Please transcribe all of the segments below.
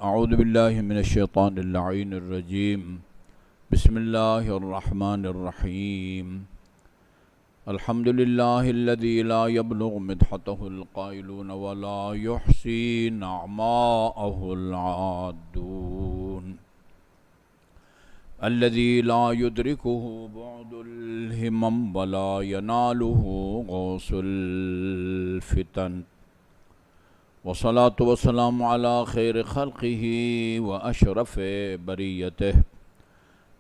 اعوذ باللہ من الشیطان اللعین الرجیم بسم اللہ الرحمن الرحیم الحمد للہ الذی لا یبلغ مدحتہ القائلون ولا یحصی نعماءہ العادون الذی لا یدرکہ بعد الہمم ولا ینالہ غوث الفتن والصلاة والسلام على خير خلقه وأشرف بريته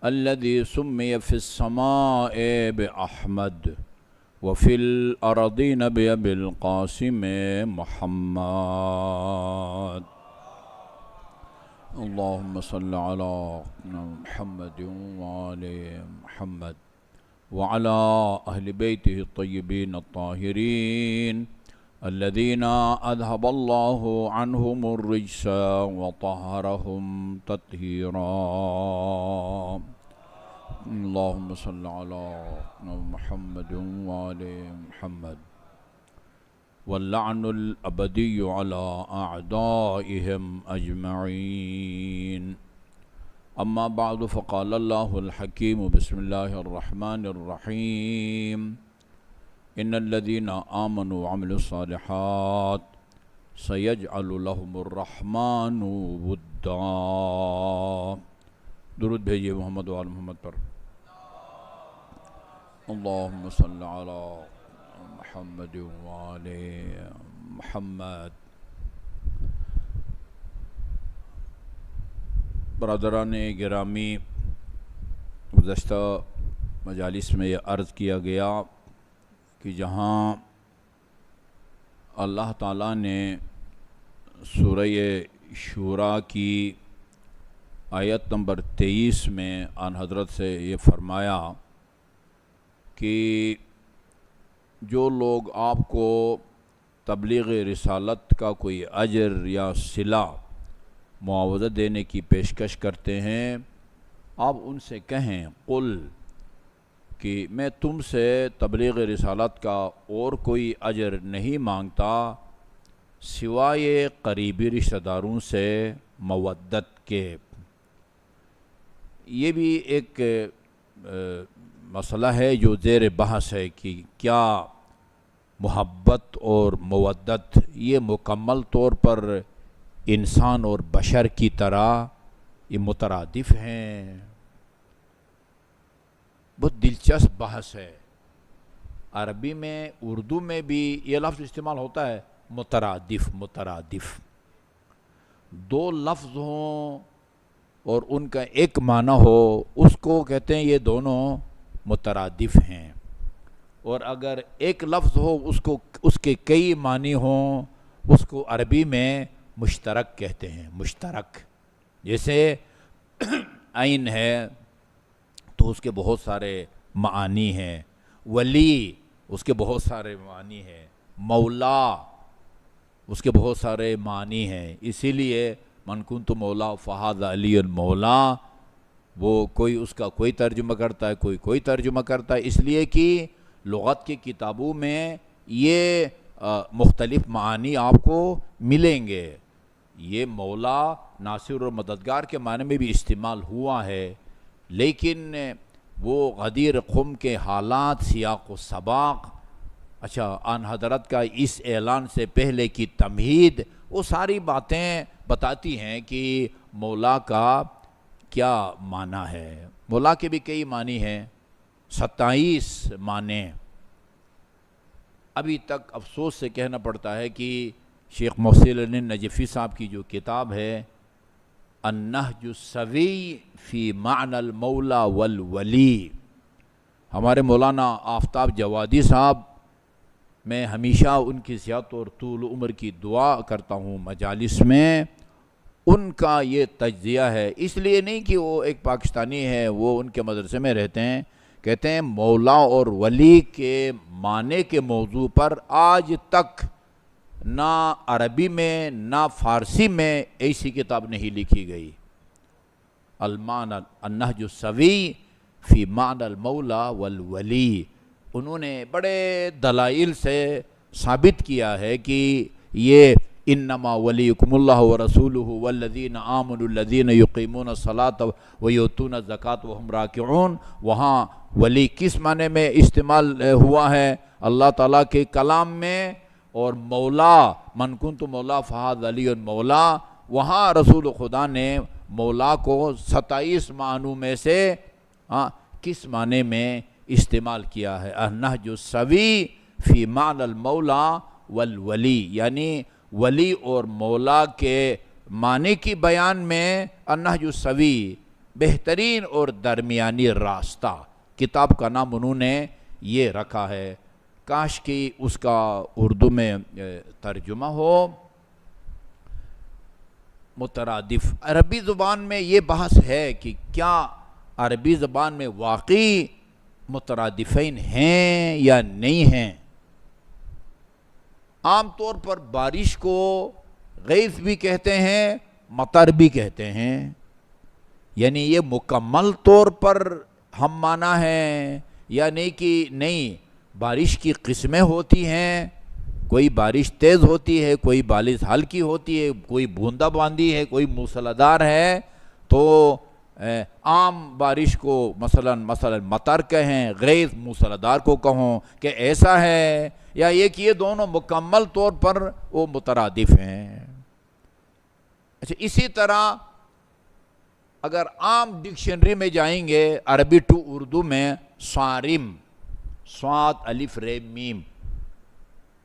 الذي سمي في السماء بأحمد وفي الأرضين بأبي القاسم محمد اللهم صل على محمد وآل محمد وعلى أهل بيته الطيبين الطاهرين الذين أذهب الله عنهم الرجس وطهرهم تطهيرا اللهم صل على محمد وآل محمد واللعن الأبدي على أعدائهم أجمعين أما بعد فقال الله الحكيم بسم الله الرحمن الرحيم ان الذين آمنوا وعملوا الصالحات سيجعل لهم الرحمن ودا درود بھیجئے محمد و آل محمد پر اللهم صل على محمد و آل محمد برادران گرامی، گزشتہ مجالس میں یہ عرض کیا گیا کہ جہاں اللہ تعالیٰ نے سورہ شورا کی آیت نمبر 23 میں آن حضرت سے یہ فرمایا کہ جو لوگ آپ کو تبلیغ رسالت کا کوئی اجر یا صلہ معاوضہ دینے کی پیشکش کرتے ہیں، آپ ان سے کہیں قل کہ میں تم سے تبلیغ رسالت کا اور کوئی اجر نہیں مانگتا سوائے قریبی رشتہ داروں سے مودت کے۔ یہ بھی ایک مسئلہ ہے جو زیر بحث ہے کہ کیا محبت اور مودت یہ مکمل طور پر انسان اور بشر کی طرح یہ مترادف ہیں؟ بہت دلچسپ بحث ہے۔ عربی میں، اردو میں بھی یہ لفظ استعمال ہوتا ہے مترادف۔ دو لفظ ہوں اور ان کا ایک معنی ہو، اس کو کہتے ہیں یہ دونوں مترادف ہیں، اور اگر ایک لفظ ہو اس کے کئی معنی ہوں، اس کو عربی میں مشترک کہتے ہیں۔ مشترک جیسے عین ہے تو اس کے بہت سارے معانی ہیں، ولی اس کے بہت سارے معانی ہیں، مولا اس کے بہت سارے معنی ہیں۔ اسی لیے من کنت مولا فہذا علی المولا، وہ کوئی اس کا کوئی ترجمہ کرتا ہے، کوئی ترجمہ کرتا ہے، اس لیے کہ لغت کی کتابوں میں یہ مختلف معانی آپ کو ملیں گے۔ یہ مولا ناصر اور مددگار کے معنی میں بھی استعمال ہوا ہے، لیکن وہ غدیر قم کے حالات، سیاق و سباق، اچھا آن حضرت کا اس اعلان سے پہلے کی تمہید، وہ ساری باتیں بتاتی ہیں کہ مولا کا کیا معنی ہے۔ مولا کے بھی کئی معنی ہیں، 27 معنی۔ ابھی تک افسوس سے کہنا پڑتا ہے کہ شیخ محسن علی نجفی صاحب کی جو کتاب ہے النہج السوی فی معنی المولا والولی، ہمارے مولانا آفتاب جوادی صاحب، میں ہمیشہ ان کی صحت اور طول عمر کی دعا کرتا ہوں مجالس میں، ان کا یہ تجزیہ ہے۔ اس لیے نہیں کہ وہ ایک پاکستانی ہے، وہ ان کے مدرسے میں رہتے ہیں، کہتے ہیں مولا اور ولی کے معنی کے موضوع پر آج تک نہ عربی میں نہ فارسی میں ایسی کتاب نہیں لکھی گئی۔ المعنی النہج السوی فی معنی المولا والولی، انہوں نے بڑے دلائل سے ثابت کیا ہے کہ یہ انما ولیکم اللہ ورسولہ والذین آمنوا الذین یقیمون الصلاۃ ویؤتون الزکاۃ وہم راکعون. وہاں ولی کس معنی میں استعمال ہوا ہے اللہ تعالیٰ کے کلام میں، اور مولا من کنت مولا فہذا علی مولا، وہاں رسول خدا نے مولا کو 27 معنوں میں سے کس معنی میں استعمال کیا ہے؟ النہج السوی فی معنی المولا والولی، یعنی ولی اور مولا کے معنی کی بیان میں النہج السوی، بہترین اور درمیانی راستہ. کتاب کا نام انہوں نے یہ رکھا ہے. کاش کہ اس کا اردو میں ترجمہ ہو. مترادف، عربی زبان میں یہ بحث ہے کہ کیا عربی زبان میں واقعی مترادفین ہیں یا نہیں ہیں. عام طور پر بارش کو غیث بھی کہتے ہیں، مطر بھی کہتے ہیں، یعنی یہ مکمل طور پر ہم معنی ہے یا نہیں کہ نہیں. بارش کی قسمیں ہوتی ہیں، کوئی بارش تیز ہوتی ہے، کوئی بارش ہلکی ہوتی ہے، کوئی بوندا باندی ہے، کوئی موسلادھار ہے. تو عام بارش کو مثلا مطر کہیں، غیث موسلادھار کو کہوں کہ ایسا ہے، یا یہ کہ یہ دونوں مکمل طور پر وہ مترادف ہیں. اچھا، اسی طرح اگر عام ڈکشنری میں جائیں گے عربی ٹو اردو میں، صارم، صاد الف ر میم،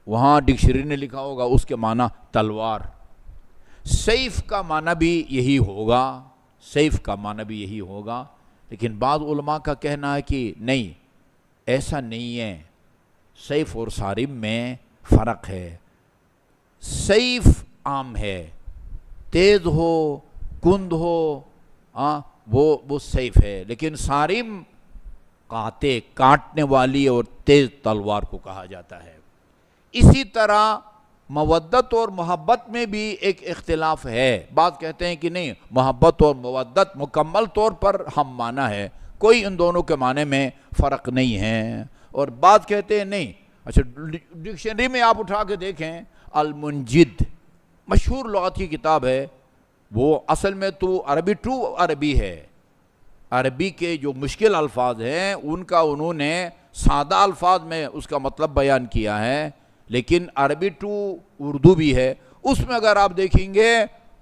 وہاں ڈکشنری نے لکھا ہوگا اس کے معنی تلوار. سیف کا معنی بھی یہی ہوگا، سیف کا معنی بھی یہی ہوگا. لیکن بعض علماء کا کہنا ہے کہ نہیں، ایسا نہیں ہے، سیف اور صارم میں فرق ہے. سیف عام ہے، تیز ہو، کند ہو، وہ سیف ہے. لیکن صارم کاٹنے والی اور تیز تلوار کو کہا جاتا ہے. اسی طرح مودت اور محبت میں بھی ایک اختلاف ہے. بعض کہتے ہیں کہ نہیں، محبت اور مودت مکمل طور پر ہم معنی ہے، کوئی ان دونوں کے معنی میں فرق نہیں ہے. اور بعض کہتے ہیں نہیں. اچھا، ڈکشنری میں آپ اٹھا کے دیکھیں، المنجد مشہور لغت کی کتاب ہے، وہ اصل میں تو عربی ٹو عربی ہے. عربی کے جو مشکل الفاظ ہیں ان کا انہوں نے سادہ الفاظ میں اس کا مطلب بیان کیا ہے. لیکن عربی ٹو اردو بھی ہے، اس میں اگر آپ دیکھیں گے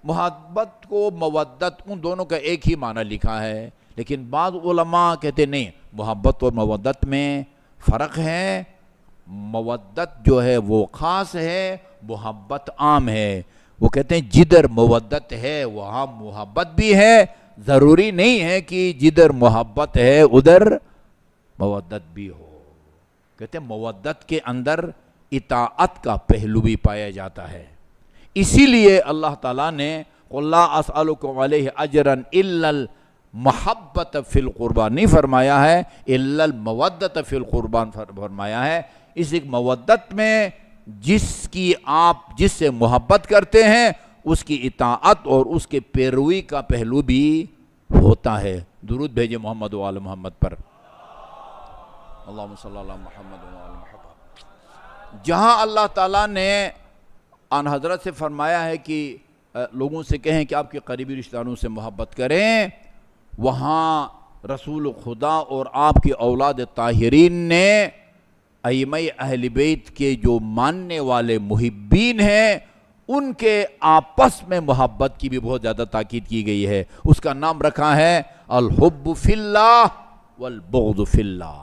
محبت کو مودت ان دونوں کا ایک ہی معنی لکھا ہے. لیکن بعض علماء کہتے نہیں، محبت اور مودت میں فرق ہے. مودت جو ہے وہ خاص ہے، محبت عام ہے. وہ کہتے ہیں جدھر مودت ہے وہاں محبت بھی ہے، ضروری نہیں ہے کہ جدھر محبت ہے ادھر مودت بھی ہو. کہتے ہیں مودت کے اندر اطاعت کا پہلو بھی پایا جاتا ہے. اسی لیے اللہ تعالیٰ نے قُلْ لَا أَسْأَلُكُمْ عَلَيْهِ أَجْرًا إِلَّا الْمَحَبَّةَ فِي الْقُرْبَى نہیں فرمایا ہے، إِلَّا الْمَوَدَّةَ فِي الْقُرْبَى فرمایا ہے. اس ایک مودت میں جس سے محبت کرتے ہیں اس کی اطاعت اور اس کے پیروی کا پہلو بھی ہوتا ہے. درود بھیجے محمد و آل محمد پر. اللہم صلی اللہ محمد و آل محمد. جہاں اللہ تعالیٰ نے آن حضرت سے فرمایا ہے کہ لوگوں سے کہیں کہ آپ کے قریبی رشتہ داروں سے محبت کریں، وہاں رسول خدا اور آپ کے اولاد طاہرین نے ائمہ اہل بیت کے جو ماننے والے محبین ہیں ان کے آپس میں محبت کی بھی بہت زیادہ تاکید کی گئی ہے. اس کا نام رکھا ہے الحب فی اللہ والبغض فی اللہ.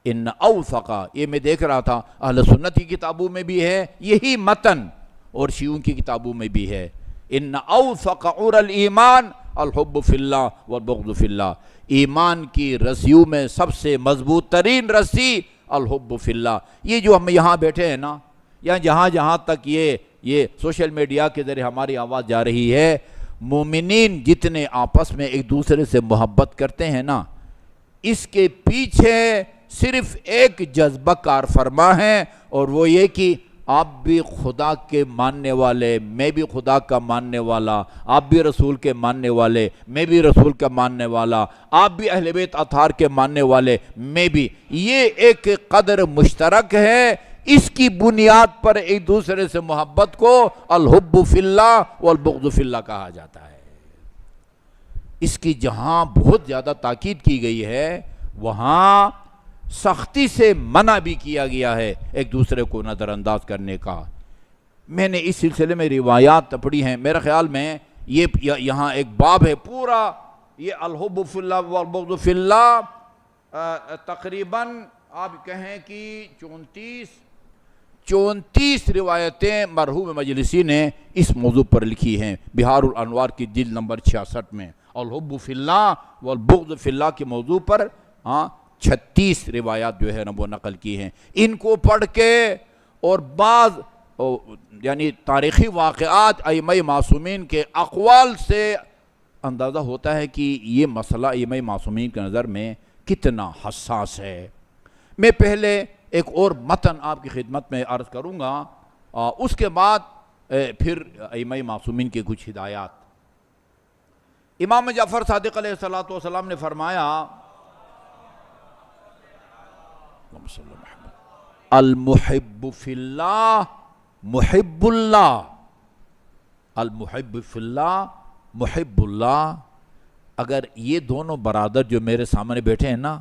ان اوثق، یہ میں دیکھ رہا تھا اہل سنت کی کتابوں میں بھی ہے یہی متن، اور شیعوں کی کتابوں میں بھی ہے. ان اوثق عر الایمان الحب فی اللہ والبغض فی اللہ. ایمان کی رسیوں میں سب سے مضبوط ترین رسی الحب فی اللہ. یہ جو ہم یہاں بیٹھے ہیں نا، یا جہاں تک یہ سوشل میڈیا کے ذریعے ہماری آواز جا رہی ہے، مومنین جتنے آپس میں ایک دوسرے سے محبت کرتے ہیں نا، اس کے پیچھے صرف ایک جذبہ کار فرما ہے، اور وہ یہ کہ آپ بھی خدا کے ماننے والے، میں بھی خدا کا ماننے والا، آپ بھی رسول کے ماننے والے، میں بھی رسول کا ماننے والا، آپ بھی اہل بیت اطہار کے ماننے والے، میں بھی. یہ ایک قدر مشترک ہے. اس کی بنیاد پر ایک دوسرے سے محبت کو الحب فی اللہ والبغض فی اللہ کہا جاتا ہے۔ اس کی جہاں بہت زیادہ تاکید کی گئی ہے وہاں سختی سے منع بھی کیا گیا ہے ایک دوسرے کو نظر انداز کرنے کا۔ میں نے اس سلسلے میں روایات پڑھی ہیں، میرا خیال میں یہ یہاں ایک باب ہے پورا، یہ الحب فی اللہ والبغض فی اللہ، تقریباً آپ کہیں کہ 34 روایتیں مرحوم مجلسی نے اس موضوع پر لکھی ہیں بہار الانوار کی جلد نمبر 66 میں، الحب فی اللہ والبغض فی اللہ کے موضوع پر 36 روایات جو ہے نا وہ نقل کی ہیں۔ ان کو پڑھ کے اور بعض یعنی تاریخی واقعات ائمہ معصومین کے اقوال سے اندازہ ہوتا ہے کہ یہ مسئلہ ائمہ معصومین کے نظر میں کتنا حساس ہے۔ میں پہلے ایک اور متن آپ کی خدمت میں عرض کروں گا، اس کے بعد پھر ائمہ معصومین کی کچھ ہدایات۔ امام جعفر صادق علیہ السلام نے فرمایا المحب فی اللہ محب اللہ، المحب فی اللہ محب اللہ۔ اگر یہ دونوں برادر جو میرے سامنے بیٹھے ہیں نا،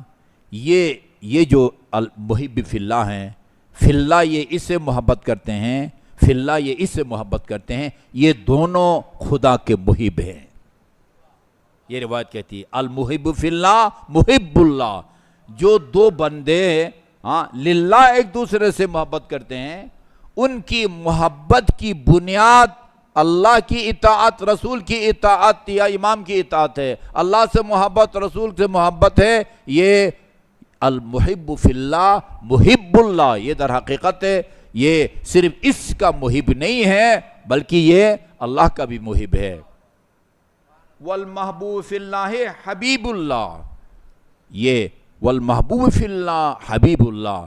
یہ جو المحب فی اللہ ہیں، فی اللہ یہ اس سے محبت کرتے ہیں، فی اللہ یہ اس سے محبت کرتے ہیں، یہ دونوں خدا کے محب ہیں۔ یہ روایت کہتی ہے المحب فی اللہ محب اللہ، جو دو بندے للہ ایک دوسرے سے محبت کرتے ہیں، ان کی محبت کی بنیاد اللہ کی اطاعت، رسول کی اطاعت یا امام کی اطاعت ہے۔ اللہ سے محبت، رسول سے محبت ہے، یہ المحب فی اللہ محب اللہ، یہ در حقیقت ہے یہ صرف اس کا محب نہیں ہے بلکہ یہ اللہ کا بھی محب ہے۔ والمحبوب فی اللہ حبیب اللہ، یہ والمحبوب فی اللہ حبیب اللہ،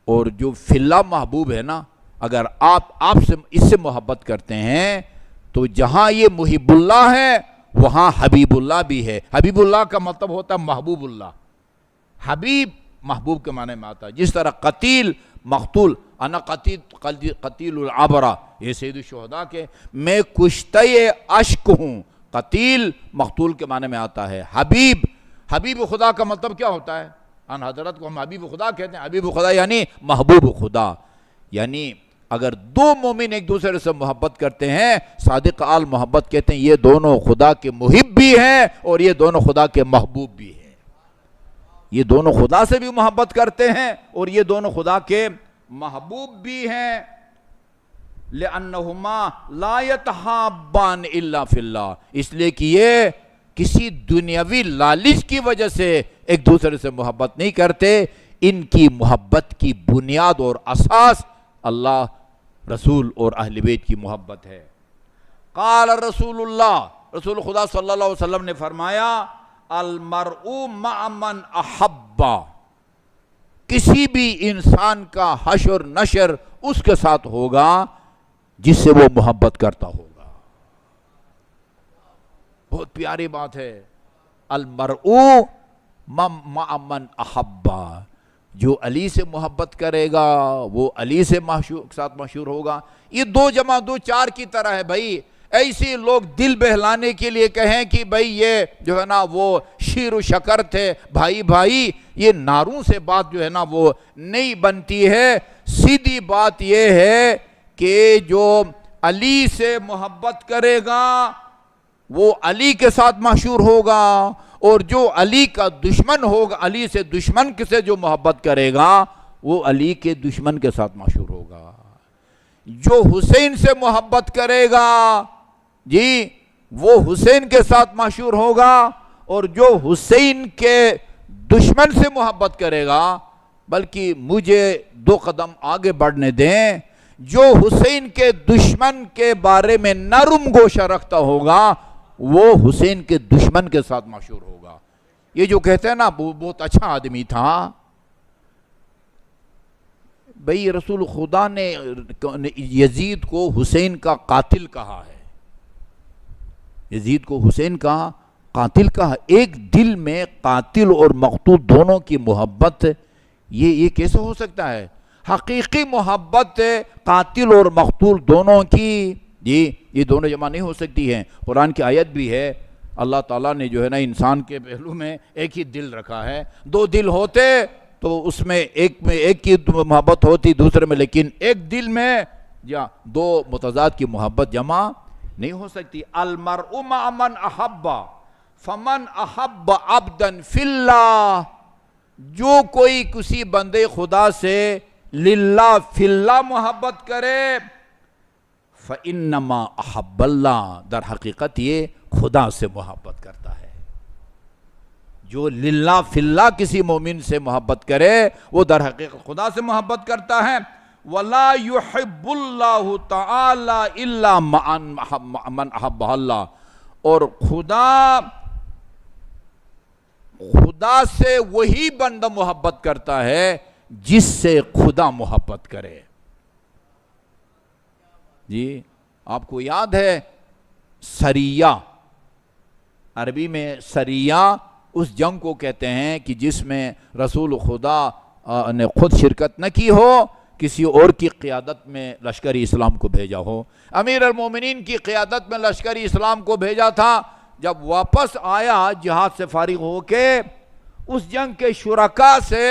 اور جو فی اللہ محبوب ہے نا، اگر آپ سے اس سے محبت کرتے ہیں تو جہاں یہ محب اللہ ہے وہاں حبیب اللہ بھی ہے۔ حبیب اللہ کا مطلب ہوتا ہے محبوب اللہ، حبیب محبوب کے معنی میں آتا ہے۔ جس طرح قتیل مقتول، انا قتیل العبرہ، یہ سید الشہداء کے میں کشتہ اشک ہوں، قتیل مقتول کے معنی میں آتا ہے۔ حبیب خدا کا مطلب کیا ہوتا ہے؟ ان حضرت کو ہم حبیب خدا کہتے ہیں، حبیب خدا یعنی محبوب خدا، یعنی اگر دو مومن ایک دوسرے سے محبت کرتے ہیں، صادق آل محبت کہتے ہیں یہ دونوں خدا کے محب بھی ہیں اور یہ دونوں خدا کے محبوب بھی ہیں۔ یہ دونوں خدا سے بھی محبت کرتے ہیں اور یہ دونوں خدا کے محبوب بھی ہیں۔ لِأَنَّهُمَا لَا يَتَحَابَّانِ إِلَّا فِي اللَّهِ، اس لیے کہ یہ کسی دنیاوی لالچ کی وجہ سے ایک دوسرے سے محبت نہیں کرتے، ان کی محبت کی بنیاد اور اساس اللہ، رسول اور اہل بیت کی محبت ہے۔ قال رسول اللہ، رسول خدا صلی اللہ علیہ وسلم نے فرمایا المرء مع من احبا، کسی بھی انسان کا حشر نشر اس کے ساتھ ہوگا جس سے وہ محبت کرتا ہوگا۔ بہت پیاری بات ہے، المرء مع من احبا، جو علی سے محبت کرے گا وہ علی سے ساتھ مشہور ہوگا۔ یہ 2 جمع 2 4 کی طرح ہے بھائی، ایسے لوگ دل بہلانے کے لیے کہیں کہ بھائی یہ جو ہے نا وہ شیر و شکر تھے، بھائی یہ ناروں سے بات جو ہے نا وہ نہیں بنتی ہے۔ سیدھی بات یہ ہے کہ جو علی سے محبت کرے گا وہ علی کے ساتھ مشہور ہوگا، اور جو علی کا دشمن ہوگا، علی سے دشمن سے جو محبت کرے گا وہ علی کے دشمن کے ساتھ مشہور ہوگا۔ جو حسین سے محبت کرے گا جی وہ حسین کے ساتھ مشہور ہوگا، اور جو حسین کے دشمن سے محبت کرے گا، بلکہ مجھے 2 قدم آگے بڑھنے دیں، جو حسین کے دشمن کے بارے میں نرم گوشہ رکھتا ہوگا وہ حسین کے دشمن کے ساتھ مشہور ہوگا۔ یہ جو کہتے ہیں نا وہ بہت اچھا آدمی تھا، بھئی رسول خدا نے یزید کو حسین کا قاتل کہا ہے، یزید کو حسین کا قاتل کہا۔ ایک دل میں قاتل اور مقتول دونوں کی محبت، یہ کیسے ہو سکتا ہے؟ حقیقی محبت قاتل اور مقتول دونوں کی، جی یہ دونوں جمع نہیں ہو سکتی ہیں۔ قرآن کی آیت بھی ہے، اللہ تعالیٰ نے جو ہے نا انسان کے پہلو میں ایک ہی دل رکھا ہے، دو دل ہوتے تو اس میں ایک کی محبت ہوتی دوسرے میں، لیکن ایک دل میں یا دو متضاد کی محبت جمع نہیں ہو سکتی۔ المرء مع من احب فمن احب عبدا فی اللہ، جو کوئی کسی بندے خدا سے للہ فی اللہ محبت کرے، فإنما احب اللہ، در حقیقت یہ خدا سے محبت کرتا ہے۔ جو للہ فی اللہ کسی مومن سے محبت کرے وہ در حقیقت خدا سے محبت کرتا ہے۔ وَلَا يُحِبُّ اللَّهُ تَعَالَى إِلَّا مَنْ أَحَبَّهُ اللہ، اور خدا سے وہی بندہ محبت کرتا ہے جس سے خدا محبت کرے۔ جی آپ کو یاد ہے سریہ، عربی میں سریہ اس جنگ کو کہتے ہیں کہ جس میں رسول خدا نے خود شرکت نہ کی ہو، کسی اور کی قیادت میں لشکر اسلام کو بھیجا ہو۔ امیر المومنین کی قیادت میں لشکر اسلام کو بھیجا تھا، جب واپس آیا جہاد سے فارغ ہو کے، اس جنگ کے شرکاء سے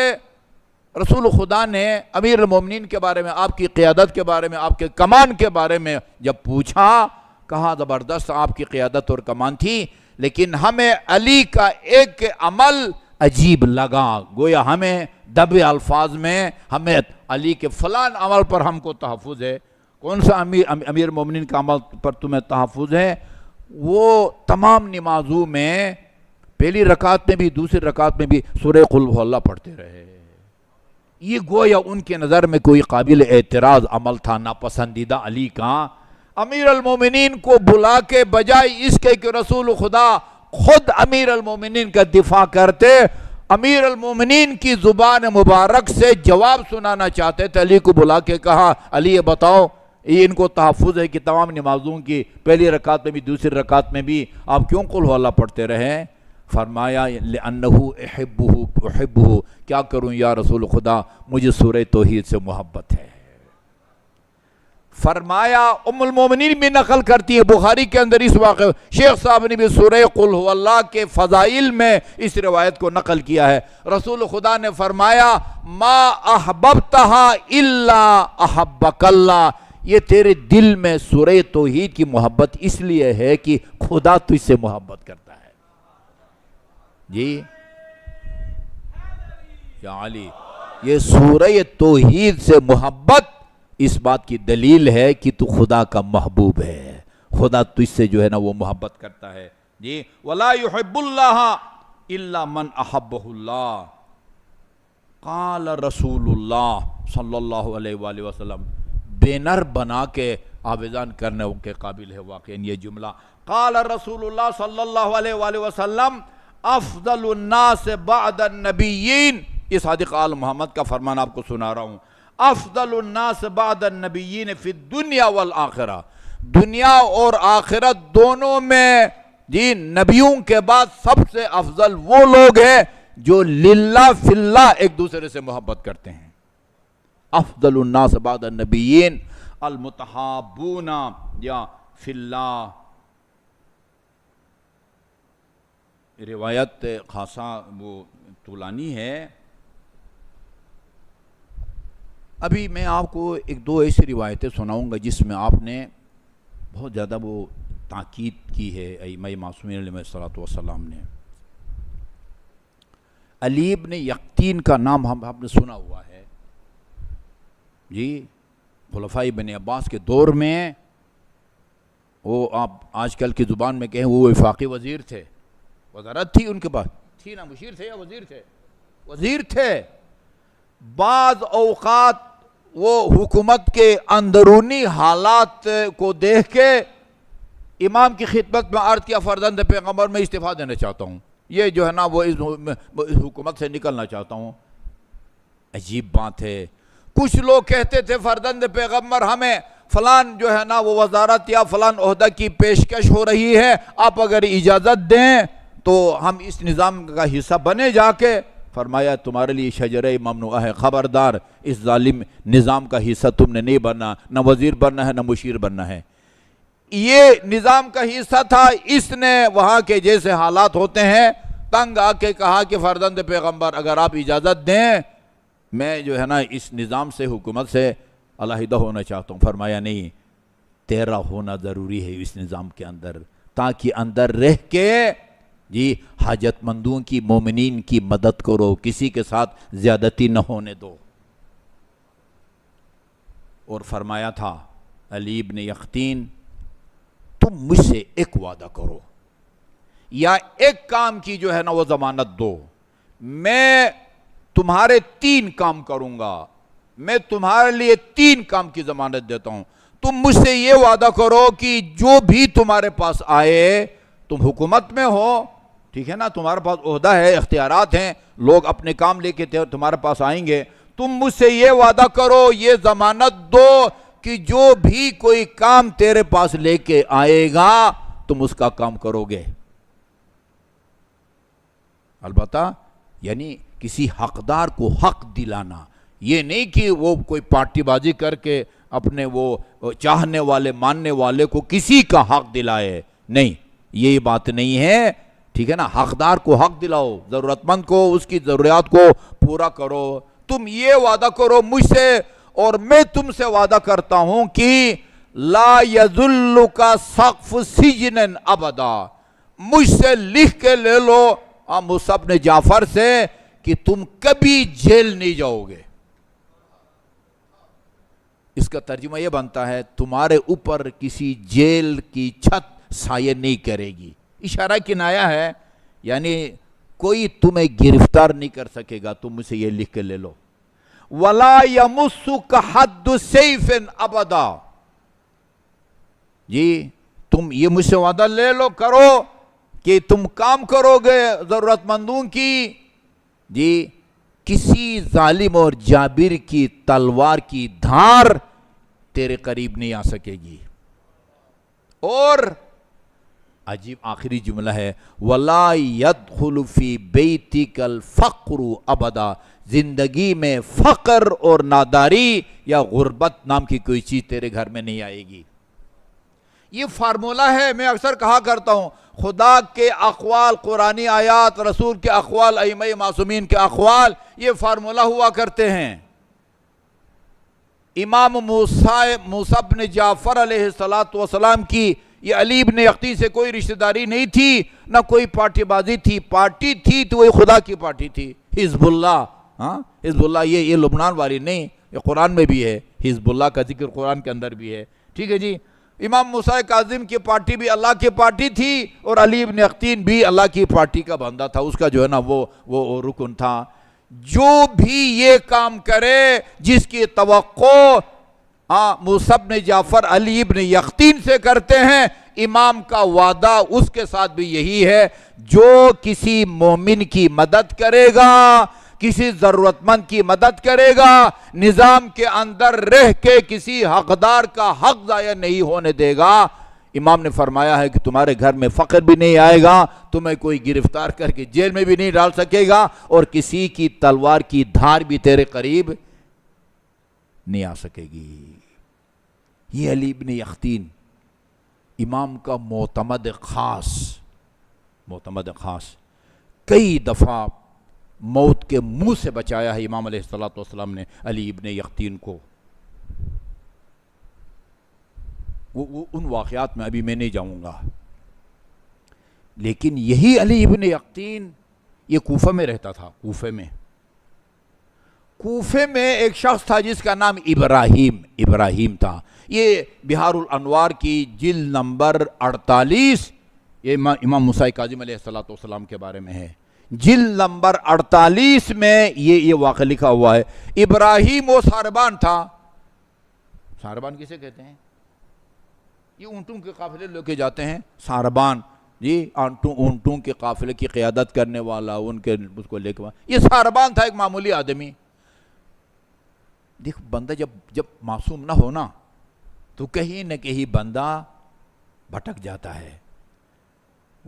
رسول خدا نے امیر المومنین کے بارے میں، آپ کی قیادت کے بارے میں، آپ کے کمان کے بارے میں جب پوچھا، کہا زبردست آپ کی قیادت اور کمان تھی، لیکن ہمیں علی کا ایک عمل عجیب لگا، گویا ہمیں دبے الفاظ میں ہمیں علی کے فلان عمل پر ہم کو تحفظ ہے۔ کون سا امیر مومنین کا عمل پر تمہیں تحفظ ہے؟ وہ تمام نمازوں میں پہلی رکعت میں بھی دوسری رکعت میں بھی سورہ قل هو اللہ پڑھتے رہے۔ یہ گویا ان کے نظر میں کوئی قابل اعتراض عمل تھا، ناپسندیدہ علی کا۔ امیر المومنین کو بلا کے بجائے اس کے کہ رسول خدا خود امیر المومنین کا دفاع کرتے، امیر المومنین کی زبان مبارک سے جواب سنانا چاہتے تھے، علی کو بلا کے کہا علی یہ بتاؤ، یہ ان کو تحفظ ہے کہ تمام نمازوں کی پہلی رکعت میں بھی دوسری رکعت میں بھی آپ کیوں قل هو اللہ پڑھتے رہے؟ فرمایا لِأَنَّهُ احبہ، کیا کروں یا رسول خدا، مجھے سورہ توحید سے محبت ہے۔ فرمایا ام المومنین بھی نقل کرتی ہے، بخاری کے اندر اس واقعے، شیخ صاحب نے بھی سورہ قل هو اللہ کے فضائل میں اس روایت کو نقل کیا ہے۔ رسول خدا نے فرمایا ما احببتها الا احبک اللہ، یہ تیرے دل میں سورہ توحید کی محبت اس لیے ہے کہ خدا تجھ سے محبت کرتا ہے۔ جی یا علی، یہ سورہ توحید سے محبت اس بات کی دلیل ہے کہ تو خدا کا محبوب ہے، خدا تجھ سے جو ہے نا وہ محبت کرتا ہے۔ جی وَلَا يُحِبُّ اللَّهَ إِلَّا مَنْ أَحَبَّهُ اللَّهُ، قال رسول اللہ صلی اللہ علیہ وآلہ وسلم، بینر بنا کے آویزان کرنے کے قابل ہے واقعاً یہ جملہ۔ قال رسول اللہ صلی اللہ علیہ وآلہ وسلم افضل الناس بعد النبیین، اس صادق آل محمد کا فرمان آپ کو سنا رہا ہوں، افضل الناس بعد النبیین فی الدنیا والآخرہ، دنیا اور آخرت دونوں میں جی نبیوں کے بعد سب سے افضل وہ لوگ ہیں جو للہ فی اللہ ایک دوسرے سے محبت کرتے ہیں۔ افضل الناس بعد النبیین المتحابون یا فی اللہ۔ روایت خاصا وہ طولانی ہے، ابھی میں آپ کو ایک دو ایسی روایتیں سناؤں گا جس میں آپ نے بہت زیادہ وہ تاکید کی ہے ائمہ معصومین علیہ الصلوۃ والسلام نے۔ علی ابن یقطین کا نام ہم نے سنا ہوا ہے، جی خلفائے بن عباس کے دور میں، وہ آپ آج کل کی زبان میں کہیں وہ وفاقی وزیر تھے، وزارت تھی ان کے پاس، تھی نا، مشیر تھے یا وزیر تھے؟ وزیر تھے۔ بعض اوقات وہ حکومت کے اندرونی حالات کو دیکھ کے امام کی خدمت میں عرض کیا فرزند پیغمبر میں استعفیٰ دینا چاہتا ہوں، یہ جو ہے نا وہ اس حکومت سے نکلنا چاہتا ہوں۔ عجیب بات ہے، کچھ لوگ کہتے تھے فرزند پیغمبر ہمیں فلان جو ہے نا وہ وزارت یا فلان عہدہ کی پیشکش ہو رہی ہے، آپ اگر اجازت دیں تو ہم اس نظام کا حصہ بنے جا کے، فرمایا تمہارے لیے شجرہ ممنوعہ ہے، خبردار اس ظالم نظام کا حصہ تم نے نہیں بننا، نہ وزیر بننا ہے نہ مشیر بننا ہے۔ یہ نظام کا حصہ تھا، اس نے وہاں کے جیسے حالات ہوتے ہیں تنگ آ کے کہا کہ فرزند پیغمبر اگر آپ اجازت دیں میں جو ہے نا اس نظام سے، حکومت سے علیحدہ ہونا چاہتا ہوں۔ فرمایا نہیں، تیرا ہونا ضروری ہے اس نظام کے اندر، تاکہ اندر رہ کے جی حاجت مندوں کی، مومنین کی مدد کرو، کسی کے ساتھ زیادتی نہ ہونے دو۔ اور فرمایا تھا علی بن یقطین تم مجھ سے ایک وعدہ کرو یا ایک کام کی جو ہے نا وہ ضمانت دو، میں تمہارے 3 کام کروں گا، میں تمہارے لیے 3 کام کی ضمانت دیتا ہوں۔ تم مجھ سے یہ وعدہ کرو کہ جو بھی تمہارے پاس آئے، تم حکومت میں ہو، ٹھیک ہے نا، تمہارے پاس عہدہ ہے، اختیارات ہیں، لوگ اپنے کام لے کے تمہارے پاس آئیں گے، تم مجھ سے یہ وعدہ کرو، یہ ضمانت دو کہ جو بھی کوئی کام تیرے پاس لے کے آئے گا تم اس کا کام کرو گے۔ البتہ یعنی کسی حقدار کو حق دلانا، یہ نہیں کہ وہ کوئی پارٹی بازی کر کے اپنے وہ چاہنے والے ماننے والے کو کسی کا حق دلائے، نہیں، یہ بات نہیں ہے، ٹھیک ہے نا، حقدار کو حق دلاؤ، ضرورت مند کو اس کی ضروریات کو پورا کرو۔ تم یہ وعدہ کرو مجھ سے، اور میں تم سے وعدہ کرتا ہوں کہ لا یذلک سقف سجن ابدا، مجھ سے لکھ کے لے لو مصعب بن جعفر سے کہ تم کبھی جیل نہیں جاؤ گے۔ اس کا ترجمہ یہ بنتا ہے تمہارے اوپر کسی جیل کی چھت سایہ نہیں کرے گی، اشارہ کنایا ہے، یعنی کوئی تمہیں گرفتار نہیں کر سکے گا، تم مجھ سے یہ لکھ کے لے لو۔ وَلَا يَمُسُّكَ حَدُّ سَيْفٍ أَبَدًا، جی تم یہ مجھ سے وعدہ لے لو، کرو کہ تم کام کرو گے ضرورت مندوں کی، جی کسی ظالم اور جابر کی تلوار کی دھار تیرے قریب نہیں آ سکے گی۔ اور عجیب آخری جملہ ہے وَلَا يَدْخُلُ فِي بَيْتِكَ الْفَقْرُ أَبَدًا، زندگی میں فقر اور ناداری یا غربت نام کی کوئی چیز تیرے گھر میں نہیں آئے گی۔ یہ فارمولہ ہے، میں اکثر کہا کرتا ہوں خدا کے اقوال، قرآنی آیات، رسول کے اقوال، ائمہ معصومین کے اقوال، یہ فارمولہ ہوا کرتے ہیں۔ امام موسیٰ بن جعفر علیہ السلام کی یہ علی بن یقطین سے کوئی رشتہ داری نہیں تھی، نہ کوئی پارٹی بازی تھی، پارٹی تھی تو وہی خدا کی پارٹی تھی، حزب اللہ۔ ہاں حزب اللہ یہ لبنان والی نہیں، یہ قرآن میں بھی ہے، حزب اللہ کا ذکر قرآن کے اندر بھی ہے، ٹھیک ہے جی۔ امام موسیٰ کاظم کی پارٹی بھی اللہ کی پارٹی تھی، اور علی بن یقطین بھی اللہ کی پارٹی کا بندہ تھا، اس کا جو ہے نا وہ رکن تھا۔ جو بھی یہ کام کرے جس کی توقع موسیٰ بن جعفر علی بن یقطین سے کرتے ہیں، امام کا وعدہ اس کے ساتھ بھی یہی ہے، جو کسی مومن کی مدد کرے گا، کسی ضرورت مند کی مدد کرے گا، نظام کے اندر رہ کے کسی حقدار کا حق ضائع نہیں ہونے دے گا، امام نے فرمایا ہے کہ تمہارے گھر میں فقر بھی نہیں آئے گا، تمہیں کوئی گرفتار کر کے جیل میں بھی نہیں ڈال سکے گا، اور کسی کی تلوار کی دھار بھی تیرے قریب نہیں آ سکے گی۔ یہ علی بن یقطین امام کا معتمد خاص کئی دفعہ موت کے منہ سے بچایا ہے امام علیہ السلام نے علی بن یقطین کو۔ وہ ان واقعات میں ابھی میں نہیں جاؤں گا، لیکن یہی علی بن یقطین یہ کوفہ میں رہتا تھا۔ کوفے میں ایک شخص تھا جس کا نام ابراہیم تھا۔ یہ بہار الانوار کی جلد نمبر 48، یہ امام موسیٰ کاظم علیہ السلام کے بارے میں ہے، جلد نمبر 48 میں یہ واقعہ لکھا ہوا ہے۔ ابراہیم وہ ساربان تھا، ساربان کسے کہتے ہیں؟ یہ اونٹوں کے قافلے لے کے جاتے ہیں، ساربان، جی اونٹوں کے قافلے کی قیادت کرنے والا، اس کو لے کے یہ ساربان تھا، ایک معمولی آدمی۔ دیکھ بندہ جب معصوم نہ ہونا تو کہیں نہ کہیں بندہ بھٹک جاتا ہے،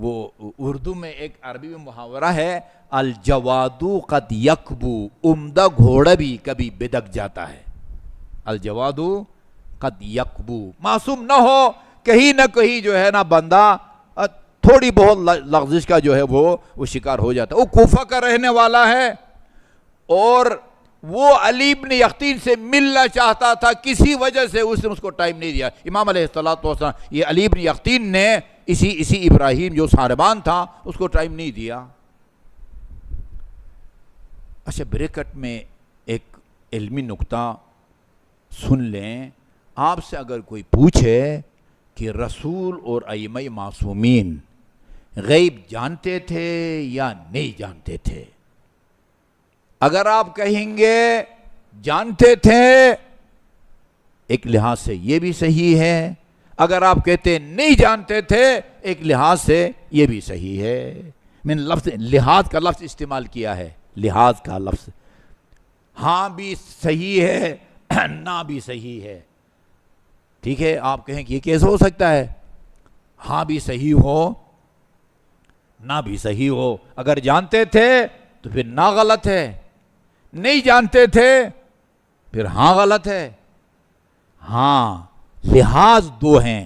وہ اردو میں ایک عربی میں محاورہ ہے، الجوادو قد یکبو، عمدہ گھوڑا بھی کبھی بدک جاتا ہے. الجوادو قد یکبو، معصوم نہ ہو، کہیں نہ کہیں جو ہے نا بندہ تھوڑی بہت لغزش کا جو ہے وہ شکار ہو جاتا ہے. وہ کوفہ کا رہنے والا ہے اور وہ علی بن یقطین سے ملنا چاہتا تھا، کسی وجہ سے اس نے اس کو ٹائم نہیں دیا. امام علیہ السلام یہ علی بن یقطین نے اسی ابراہیم جو ساربان تھا اس کو ٹائم نہیں دیا. اچھا بریکٹ میں ایک علمی نکتہ سن لیں. آپ سے اگر کوئی پوچھے کہ رسول اور ائمہ معصومین غیب جانتے تھے یا نہیں جانتے تھے، اگر آپ کہیں گے جانتے تھے، ایک لحاظ سے یہ بھی صحیح ہے. اگر آپ کہتے نہیں جانتے تھے، ایک لحاظ سے یہ بھی صحیح ہے. میں نے لحاظ کا لفظ استعمال کیا ہے، لحاظ کا لفظ. ہاں بھی صحیح ہے، نہ بھی صحیح ہے. ٹھیک ہے، آپ کہیں کہ یہ کیسے ہو سکتا ہے؟ ہاں بھی صحیح ہو، نہ بھی صحیح ہو. اگر جانتے تھے تو پھر نہ غلط ہے، نہیں جانتے تھے پھر ہاں غلط ہے. ہاں لحاظ دو ہیں.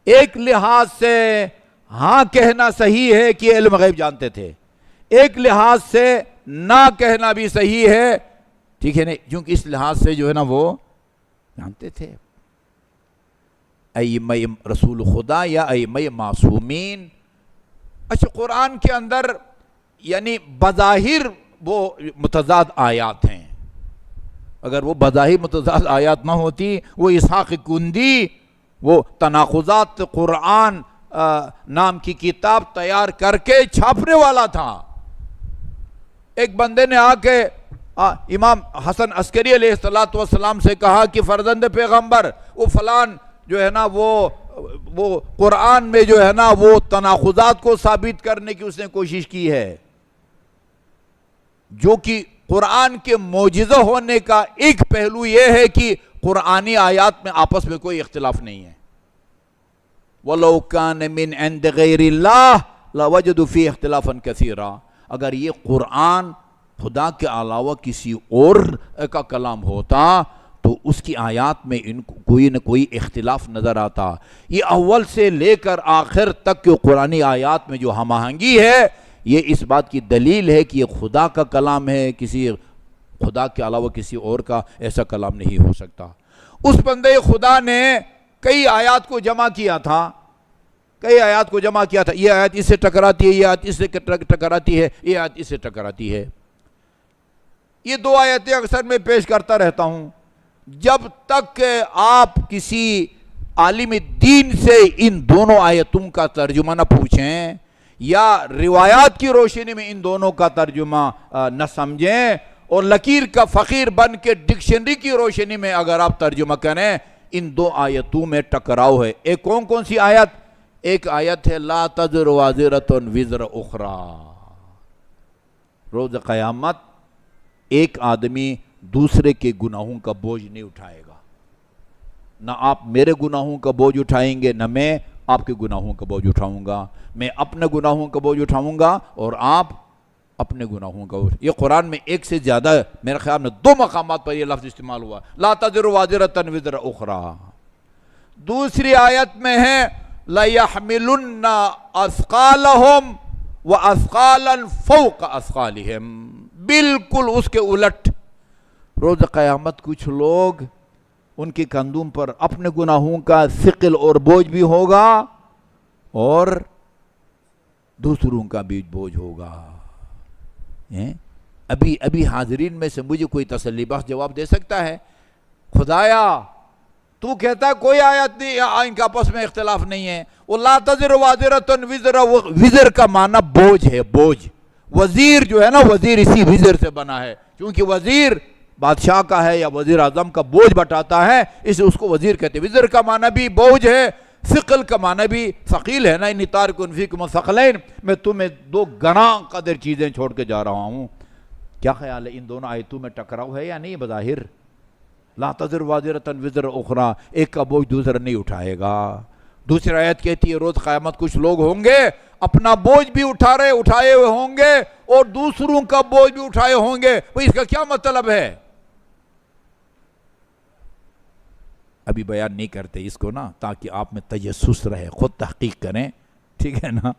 ایک لحاظ سے ہاں کہنا صحیح ہے کہ علم غیب جانتے تھے، ایک لحاظ سے نہ کہنا بھی صحیح ہے. ٹھیک ہے نہیں، کیونکہ اس لحاظ سے جو ہے نا وہ جانتے تھے. ائمہ رسول خدا یا ائمہ معصومین. اچھا قرآن کے اندر یعنی بظاہر وہ متضاد آیات ہیں. اگر وہ بظاہر متضاد آیات نہ ہوتی، وہ اسحاق کندی وہ تناقضات قرآن نام کی کتاب تیار کر کے چھاپنے والا تھا. ایک بندے نے آ کے امام حسن عسکری علیہ السلام سے کہا کہ فرزند پیغمبر وہ فلان جو ہے نا وہ قرآن میں جو ہے نا وہ تناقضات کو ثابت کرنے کی اس نے کوشش کی ہے، جو کہ قرآن کے معجزہ ہونے کا ایک پہلو یہ ہے کہ قرآنی آیات میں آپس میں کوئی اختلاف نہیں ہے. وَلَوْ كَانَ مِنْ عِنْدِ غَيْرِ اللَّهِ لَوَجَدُوا فِيهِ اخْتِلَافًا كَثِيرًا. اگر یہ قرآن خدا کے علاوہ کسی اور کا کلام ہوتا تو اس کی آیات میں ان کو کوئی نہ کوئی اختلاف نظر آتا. یہ اول سے لے کر آخر تک کہ قرآنی آیات میں جو ہم آہنگی ہے، یہ اس بات کی دلیل ہے کہ یہ خدا کا کلام ہے، کسی خدا کے علاوہ کسی اور کا ایسا کلام نہیں ہو سکتا. اس بندے خدا نے کئی آیات کو جمع کیا تھا، کئی آیات کو جمع کیا تھا. یہ آیت اس سے ٹکراتی ہے، یہ آیت اس سے ٹکراتی ہے، یہ آیت اس سے ٹکراتی ہے. یہ دو آیتیں اکثر میں پیش کرتا رہتا ہوں. جب تک کہ آپ کسی عالم دین سے ان دونوں آیتوں کا ترجمہ نہ پوچھیں یا روایات کی روشنی میں ان دونوں کا ترجمہ نہ سمجھیں اور لکیر کا فقیر بن کے ڈکشنری کی روشنی میں اگر آپ ترجمہ کریں، ان دو آیتوں میں ٹکراؤ ہے. ایک کون سی آیت؟ ایک آیت ہے لا تزر وازرۃ وزر اخری. روز قیامت ایک آدمی دوسرے کے گناہوں کا بوجھ نہیں اٹھائے گا. نہ آپ میرے گناہوں کا بوجھ اٹھائیں گے، نہ میں آپ کے گناہوں کا بوجھ اٹھاؤں گا. میں اپنے گناہوں کا بوجھ اٹھاؤں گا اور آپ اپنے گناہوں کا. یہ قرآن میں ایک سے زیادہ میرے خیال میں 2 مقامات پر یہ لفظ استعمال ہوا، لا تزر وازرۃ وزر اخری. دوسری آیت میں ہے لَيَحْمِلُنَّ أَثْقَالَهُمْ وَأَثْقَالًا فَوْقَ أَثْقَالِهِمْ. بالکل اس کے الٹ. روز قیامت کچھ لوگ ان کے کندھوں پر اپنے گناہوں کا ثقل اور بوجھ بھی ہوگا اور دوسروں کا بھی بوجھ ہوگا. ابھی حاضرین میں سے مجھے کوئی تسلی بخش جواب دے سکتا ہے؟ خدایا تو کہتا کوئی آیت نہیں، ان کا آپس میں اختلاف نہیں ہے. وہ لا تزر وازرۃ وزر، وزر کا معنی بوجھ ہے، بوجھ. وزیر جو ہے نا، وزیر اسی وزر سے بنا ہے، کیونکہ وزیر بادشاہ کا ہے یا وزیر اعظم کا بوجھ بٹاتا ہے، اس کو وزیر کہتے ہیں. وزر کا معنی بھی بوجھ ہے، ثقل کا معنی بھی ثقیل ہے نا. انی تارک فیکم ثقلین، میں تمہیں 2 گراں قدر چیزیں چھوڑ کے جا رہا ہوں. کیا خیال ہے ان دونوں آیتوں میں ٹکراؤ ہے یا نہیں؟ بظاہر لا تزر وازرۃ وزر اخری، ایک کا بوجھ دوسرا نہیں اٹھائے گا. دوسری آیت کہتی ہے روز قیامت کچھ لوگ ہوں گے اپنا بوجھ بھی اٹھائے ہوئے ہوں گے اور دوسروں کا بوجھ بھی اٹھائے ہوں گے. اس کا کیا مطلب ہے؟ ابھی بیان نہیں کرتے اس کو نا، تاکہ آپ میں تجسس رہے، خود تحقیق کریں، ٹھیک ہے نا.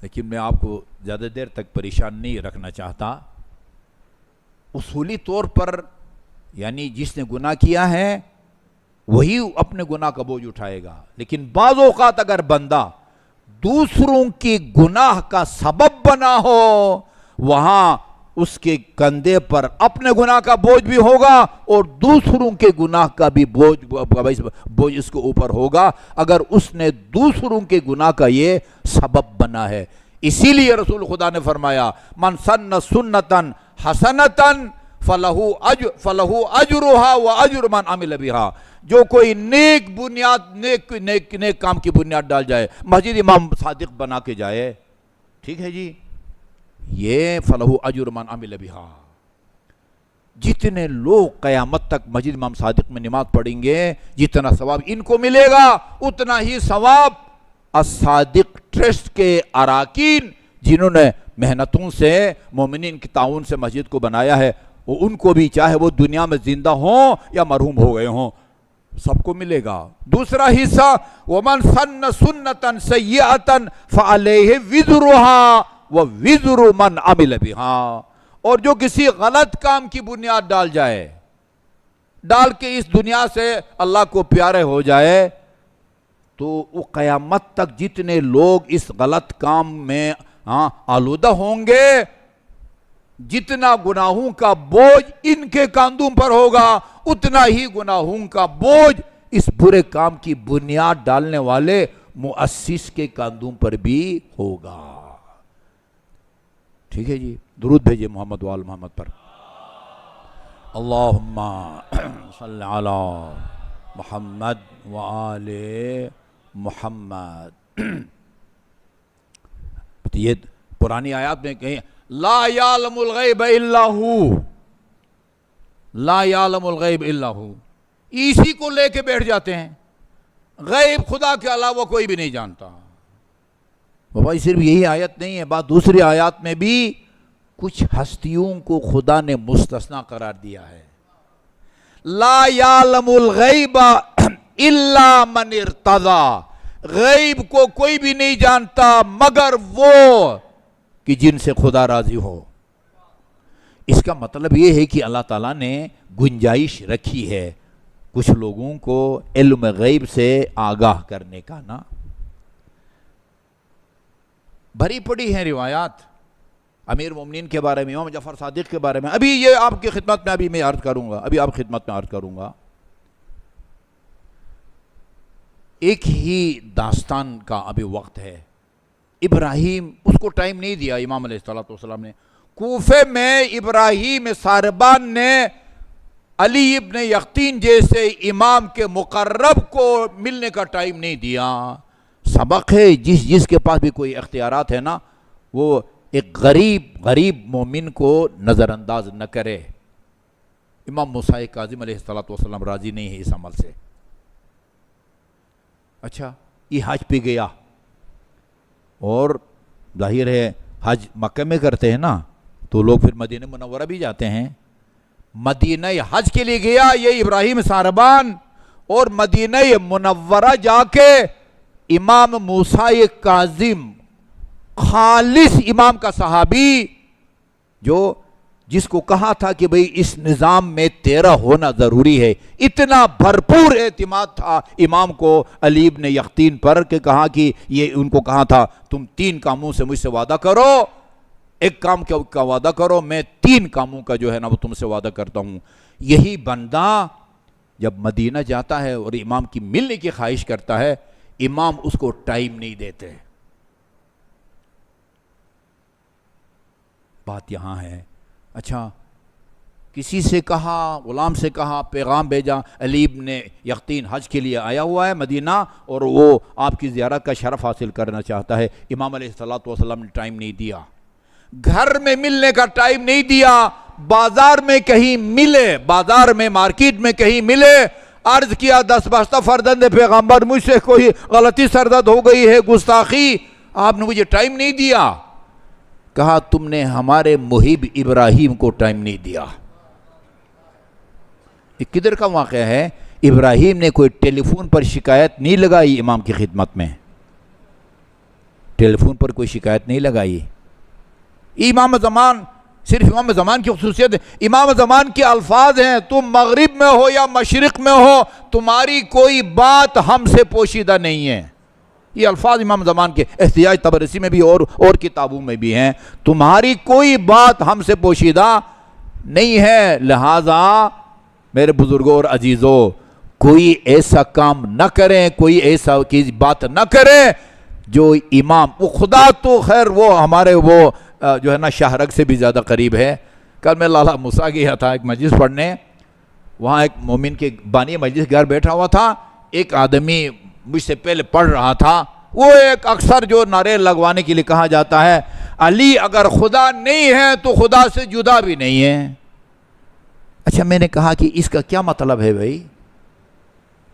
لیکن میں آپ کو زیادہ دیر تک پریشان نہیں رکھنا چاہتا. اصولی طور پر یعنی جس نے گناہ کیا ہے وہی اپنے گناہ کا بوجھ اٹھائے گا، لیکن بعض اوقات اگر بندہ دوسروں کی گناہ کا سبب بنا ہو، وہاں اس کے کندھے پر اپنے گناہ کا بوجھ بھی ہوگا اور دوسروں کے گناہ کا بھی بوجھ اس کو اوپر ہوگا، اگر اس نے دوسروں کے گناہ کا یہ سبب بنا ہے. اسی لیے رسول خدا نے فرمایا من سن سنتن حسنتن فلہ اجرہا و اجر من عمل بہا. جو کوئی نیک بنیاد نیک کام کی بنیاد ڈال جائے، مسجد امام صادق بنا کے جائے، ٹھیک ہے جی، یہ فلہ اجر من عمل بہا. جتنے لوگ قیامت تک مسجد امام صادق میں نماز پڑھیں گے، جتنا ثواب ان کو ملے گا اتنا ہی ثواب الصادق ٹرسٹ کے اراکین جنہوں نے محنتوں سے مومنین کی تعاون سے مسجد کو بنایا ہے، وہ ان کو بھی چاہے وہ دنیا میں زندہ ہوں یا مرحوم ہو گئے ہوں سب کو ملے گا. دوسرا حصہ وَمَنْ سَنَّ سُنَّةً سَيِّئَةً فَعَلَيْهِ وِزْرُهَا وَوِزْرُ مَنْ عَمِلَ بِهَا. اور جو کسی غلط کام کی بنیاد ڈال کے اس دنیا سے اللہ کو پیارے ہو جائے، تو وہ قیامت تک جتنے لوگ اس غلط کام میں آلودہ ہوں گے، جتنا گناہوں کا بوجھ ان کے کاندھوں پر ہوگا اتنا ہی گناہوں کا بوجھ اس برے کام کی بنیاد ڈالنے والے مؤسس کے کاندھوں پر بھی ہوگا. ٹھیک ہے جی، درود بھیجئے محمد وآل محمد پر. اللہم صلی علی محمد وآل محمد. یہ پرانی آیات میں کہیں لا یعلم الغیب الا ہو، لا یعلم الغیب الا ہو، اسی کو لے کے بیٹھ جاتے ہیں، غیب خدا کے علاوہ کوئی بھی نہیں جانتا. بابا صرف یہی آیت نہیں ہے، بات دوسری آیات میں بھی کچھ ہستیوں کو خدا نے مستثنا قرار دیا ہے. لا یعلم الغیب الا من ارتضی، غیب کو کوئی بھی نہیں جانتا مگر وہ کہ جن سے خدا راضی ہو. اس کا مطلب یہ ہے کہ اللہ تعالیٰ نے گنجائش رکھی ہے کچھ لوگوں کو علم غیب سے آگاہ کرنے کا نا. بھری پڑی ہیں روایات امیر مومنین کے بارے میں، امام جعفر صادق کے بارے میں. ابھی یہ آپ کی خدمت میں ابھی میں عرض کروں گا. ایک ہی داستان کا ابھی وقت ہے. ابراہیم، اس کو ٹائم نہیں دیا امام علیہ السلام نے. کوفے میں ابراہیم ساربان نے علی ابن یقطین جیسے امام کے مقرب کو ملنے کا ٹائم نہیں دیا. سبق ہے جس کے پاس بھی کوئی اختیارات ہے نا، وہ ایک غریب مومن کو نظر انداز نہ کرے. امام موسیٰ کاظم علیہ السلام راضی نہیں ہے اس عمل سے. اچھا، یہ حج پہ گیا، اور ظاہر ہے حج مکہ میں کرتے ہیں نا، تو لوگ پھر مدینہ منورہ بھی جاتے ہیں. مدینہ حج کے لیے گیا یہ ابراہیم ساربان، اور مدینہ منورہ جا کے امام موسیٰ کاظم، خالص امام کا صحابی، جس کو کہا تھا کہ بھئی اس نظام میں تیرا ہونا ضروری ہے، اتنا بھرپور اعتماد تھا امام کو علی ابن یقطین پر کہ کہا کہ یہ ان کو کہا تھا تم 3 کاموں سے مجھ سے وعدہ کرو، ایک کام کا وعدہ کرو، میں 3 کاموں کا جو ہے نا وہ تم سے وعدہ کرتا ہوں. یہی بندہ جب مدینہ جاتا ہے اور امام کی ملنے کی خواہش کرتا ہے، امام اس کو ٹائم نہیں دیتے. بات یہاں ہے. اچھا، کسی سے کہا، غلام سے کہا، پیغام بھیجا علی ابن یقطین حج کے لیے آیا ہوا ہے مدینہ اور وہ آپ کی زیارت کا شرف حاصل کرنا چاہتا ہے. امام علیہ السلام نے ٹائم نہیں دیا، گھر میں ملنے کا ٹائم نہیں دیا، بازار میں کہیں ملے، بازار میں مارکیٹ میں کہیں ملے، عرض کیا دست بستہ فرزند پیغمبر مجھ سے کوئی غلطی سرزد ہو گئی ہے، گستاخی، آپ نے مجھے ٹائم نہیں دیا۔ کہا تم نے ہمارے محب ابراہیم کو ٹائم نہیں دیا۔ یہ کدھر کا واقعہ ہے؟ ابراہیم نے کوئی ٹیلی فون پر شکایت نہیں لگائی امام کی خدمت میں، ٹیلی فون پر کوئی شکایت نہیں لگائی۔ امام زمان، صرف امام زمان کی خصوصیت ہے، امام زمان کے الفاظ ہیں تم مغرب میں ہو یا مشرق میں ہو تمہاری کوئی بات ہم سے پوشیدہ نہیں ہے۔ یہ الفاظ امام زمان کے احتجاج طبرسی میں بھی اور کتابوں میں بھی ہیں، تمہاری کوئی بات ہم سے پوشیدہ نہیں ہے۔ لہذا میرے بزرگوں اور عزیزوں، کوئی ایسا کام نہ کریں، کوئی ایسا کی بات نہ کریں جو امام، وہ خدا تو خیر وہ ہمارے وہ جو ہے نا شاہرگ سے بھی زیادہ قریب ہے۔ کل میں لالہ موسیٰ گیا تھا ایک مجلس پڑھنے، وہاں ایک مومن کے بانی مجلس گھر بیٹھا ہوا تھا، ایک آدمی مجھ سے پہلے پڑھ رہا تھا، وہ ایک اکثر جو نعرے لگوانے کے لیے کہا جاتا ہے علی اگر خدا نہیں ہے تو خدا سے جدا بھی نہیں ہے۔ اچھا میں نے کہا کہ اس کا کیا مطلب ہے بھائی؟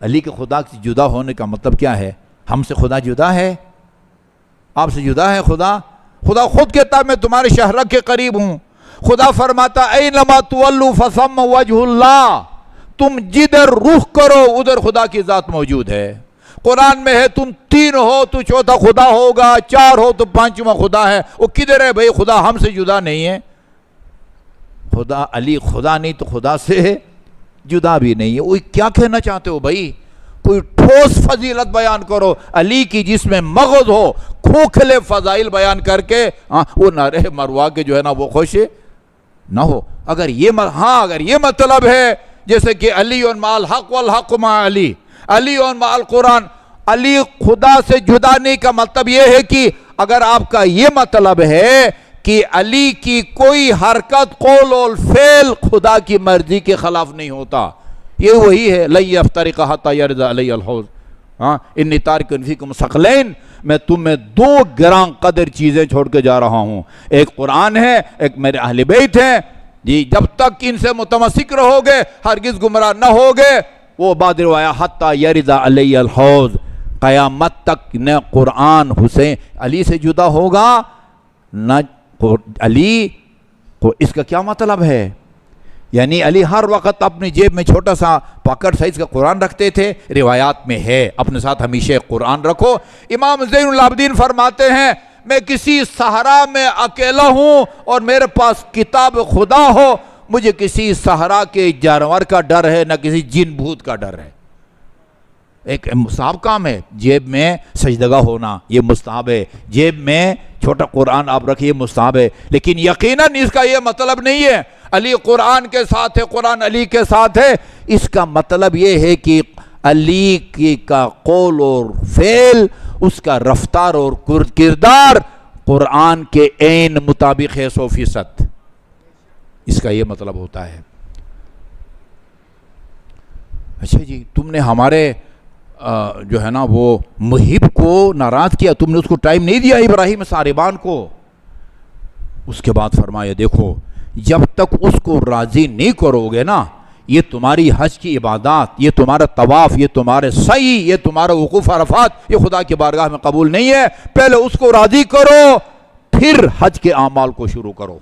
علی کے خدا سے جدا ہونے کا مطلب کیا ہے؟ ہم سے خدا جدا ہے؟ آپ سے جدا ہے خدا؟ خدا خود کہتا ہے میں تمہارے شہرک کے قریب ہوں۔ خدا فرماتا اینما تولوا فثم وجہ اللہ، تم جدھر رخ کرو ادھر خدا کی ذات موجود ہے۔ قرآن میں ہے تم 3 ہو تو چوتھا خدا ہوگا، 4 ہو تو 5واں خدا ہے۔ وہ کدھر ہے بھائی؟ خدا ہم سے جدا نہیں ہے۔ خدا علی خدا نہیں تو خدا سے جدا بھی نہیں ہے۔ وہ کیا کہنا چاہتے ہو بھائی؟ کوئی ٹھوس فضیلت بیان کرو علی کی جس میں مغز ہو، کھوکھلے فضائل بیان کر کے وہ نعرے مروا کے جو ہے نا وہ خوش نہ ہو۔ اگر یہ مطلب ہے جیسے کہ علی مع الحق والحق مع علی، علی مع القرآن، علی خدا سے جدا نہیں کا مطلب یہ ہے کہ اگر آپ کا یہ مطلب ہے کہ علی کی کوئی حرکت، قول اور فعل خدا کی مرضی کے خلاف نہیں ہوتا، یہ وہی ہے لن یفترق حتی یرضی علی الحوض، انی تارک فیکم ثقلین، میں تمہیں 2 گراں قدر چیزیں چھوڑ کے جا رہا ہوں، ایک قرآن ہے، ایک میرے اہل بیت ہیں جی، جب تک ان سے متمسک رہو گے ہرگز گمراہ نہ ہوگے۔ وہ بعد روایہ حتی یرضی علی الحوض، قیامت تک نہ قرآن حسین علی سے جدا ہوگا نہ علی کو۔ اس کا کیا مطلب ہے؟ یعنی علی ہر وقت اپنی جیب میں چھوٹا سا پاکٹ سائز کا قرآن رکھتے تھے، روایات میں ہے اپنے ساتھ ہمیشہ قرآن رکھو۔ امام زین العابدین فرماتے ہیں میں کسی صحرا میں اکیلا ہوں اور میرے پاس کتاب خدا ہو، مجھے کسی صحرا کے جانور کا ڈر ہے نہ کسی جن بھوت کا ڈر ہے۔ ایک مستحب کام ہے جیب میں سجدگاہ ہونا، یہ مستحب ہے، جیب میں چھوٹا قرآن آپ رکھیں، یہ مستحب ہے، لیکن یقیناً اس کا یہ مطلب نہیں ہے علی قرآن کے ساتھ ہے، قرآن علی کے ساتھ ہے۔ اس کا مطلب یہ ہے کہ علی کی کا قول اور فعل، اس کا رفتار اور کردار قرآن کے عین مطابق ہے 100%، اس کا یہ مطلب ہوتا ہے۔ اچھا جی، تم نے ہمارے جو ہے نا وہ محب کو ناراض کیا، تم نے اس کو ٹائم نہیں دیا ابراہیم ساربان کو۔ اس کے بعد فرمایا دیکھو جب تک اس کو راضی نہیں کرو گے نا، یہ تمہاری حج کی عبادات، یہ تمہارا طواف، یہ تمہارے سعی، یہ تمہارا وقوف عرفات، یہ خدا کی بارگاہ میں قبول نہیں ہے۔ پہلے اس کو راضی کرو پھر حج کے اعمال کو شروع کرو۔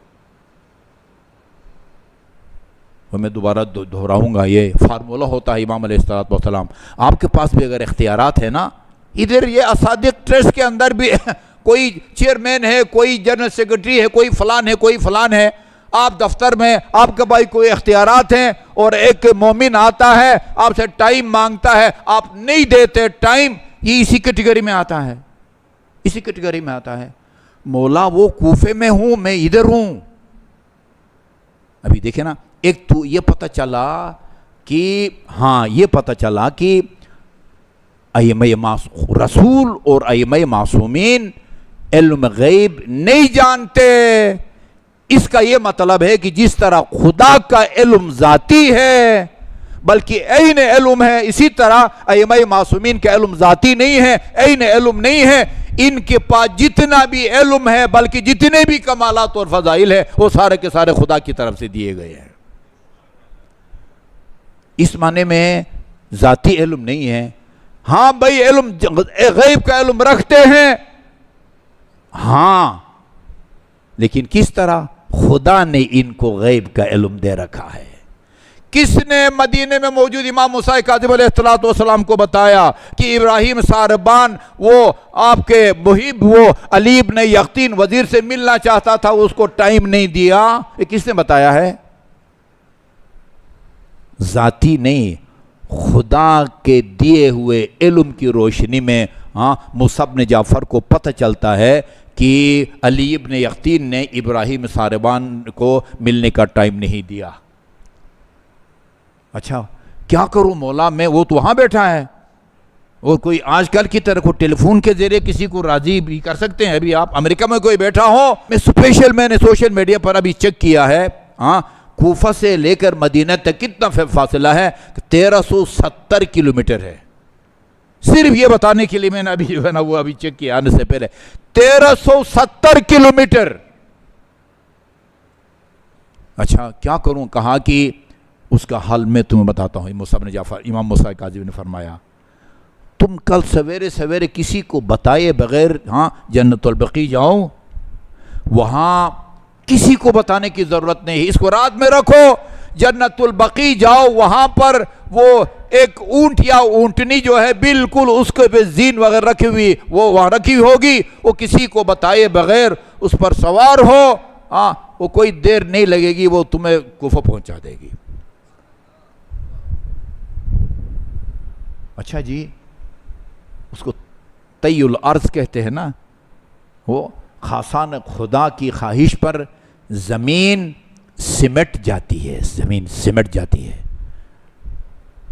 میں دوبارہ دہراؤں گا، یہ فارمولہ ہوتا ہے امام علیہ السلام۔ آپ کے پاس بھی اگر اختیارات ہیں نا، ادھر یہ اساتذہ ٹرسٹ کے اندر بھی کوئی چیئرمین ہے، کوئی جنرل سیکرٹری ہے، کوئی فلان ہے، کوئی فلان ہے، آپ دفتر میں آپ کے بھائی کوئی اختیارات ہیں اور ایک مومن آتا ہے آپ سے ٹائم مانگتا ہے، آپ نہیں دیتے ٹائم، یہ اسی کیٹیگری میں آتا ہے، اسی کیٹیگری میں آتا ہے۔ مولا وہ کوفے میں ہوں، میں ادھر ہوں۔ ابھی دیکھیں نا، ایک تو یہ پتہ چلا کہ یہ پتہ چلا کہ ائمہ رسول اور ائمہ معصومین علم غیب نہیں جانتے۔ اس کا یہ مطلب ہے کہ جس طرح خدا کا علم ذاتی ہے بلکہ عین علم ہے، اسی طرح ائمہ معصومین کا علم ذاتی نہیں ہے، عین علم نہیں ہے۔ ان کے پاس جتنا بھی علم ہے بلکہ جتنے بھی کمالات اور فضائل ہیں وہ سارے کے سارے خدا کی طرف سے دیے گئے ہیں۔ اس معنی میں ذاتی علم نہیں ہے. ہاں بھائی علم غیب کا علم رکھتے ہیں ہاں، لیکن کس طرح؟ خدا نے ان کو غیب کا علم دے رکھا ہے. کس نے مدینے میں موجود امام موسیٰ کاظم علیہ السلام کو بتایا کہ ابراہیم ساربان وہ آپ کے محب وہ علی بن یقطین وزیر سے ملنا چاہتا تھا، اس کو ٹائم نہیں دیا؟ یہ کس نے بتایا ہے؟ ذاتی نہیں، خدا کے دیے ہوئے علم کی روشنی میں موسیٰ بن جعفر کو پتہ چلتا ہے کہ علی بن یقطین نے ابراہیم ساربان کو ملنے کا ٹائم نہیں دیا. اچھا کیا کروں مولا میں، وہ تو وہاں بیٹھا ہے، اور کوئی آج کل کی طرح کو ٹیلی فون کے ذریعے کسی کو راضی بھی کر سکتے ہیں. ابھی آپ امریکہ میں کوئی بیٹھا ہو، میں نے سوشل میڈیا پر ابھی چیک کیا ہے، کوفہ سے لے کر مدینہ تک کتنا فاصلہ ہے؟ 1370 کلومیٹر ہے. صرف یہ بتانے کے لیے میں نے ابھی جو ہے نا وہ ابھی چیک کیا آنے سے پہلے 1370 کلومیٹر. اچھا کیا کروں؟ کہا کہ اس کا حل میں تمہیں بتاتا ہوں. امام موسیٰ کاظم نے فرمایا تم کل سویرے سویرے کسی کو بتائے بغیر جنت البقیع جاؤ، وہاں کسی کو بتانے کی ضرورت نہیں، اس کو رات میں رکھو، جنت البقیع جاؤ، وہاں پر وہ ایک اونٹ یا اونٹنی جو ہے بالکل اس کے پہ زین وغیرہ رکھی ہوئی وہ وہاں رکھی ہوگی، وہ کسی کو بتائے بغیر اس پر سوار ہو، وہ کوئی دیر نہیں لگے گی، وہ تمہیں کوفہ پہنچا دے گی. اچھا جی، اس کو طی الارض کہتے ہیں نا، وہ خاصان خدا کی خواہش پر زمین سمٹ جاتی ہے، زمین سمٹ جاتی ہے.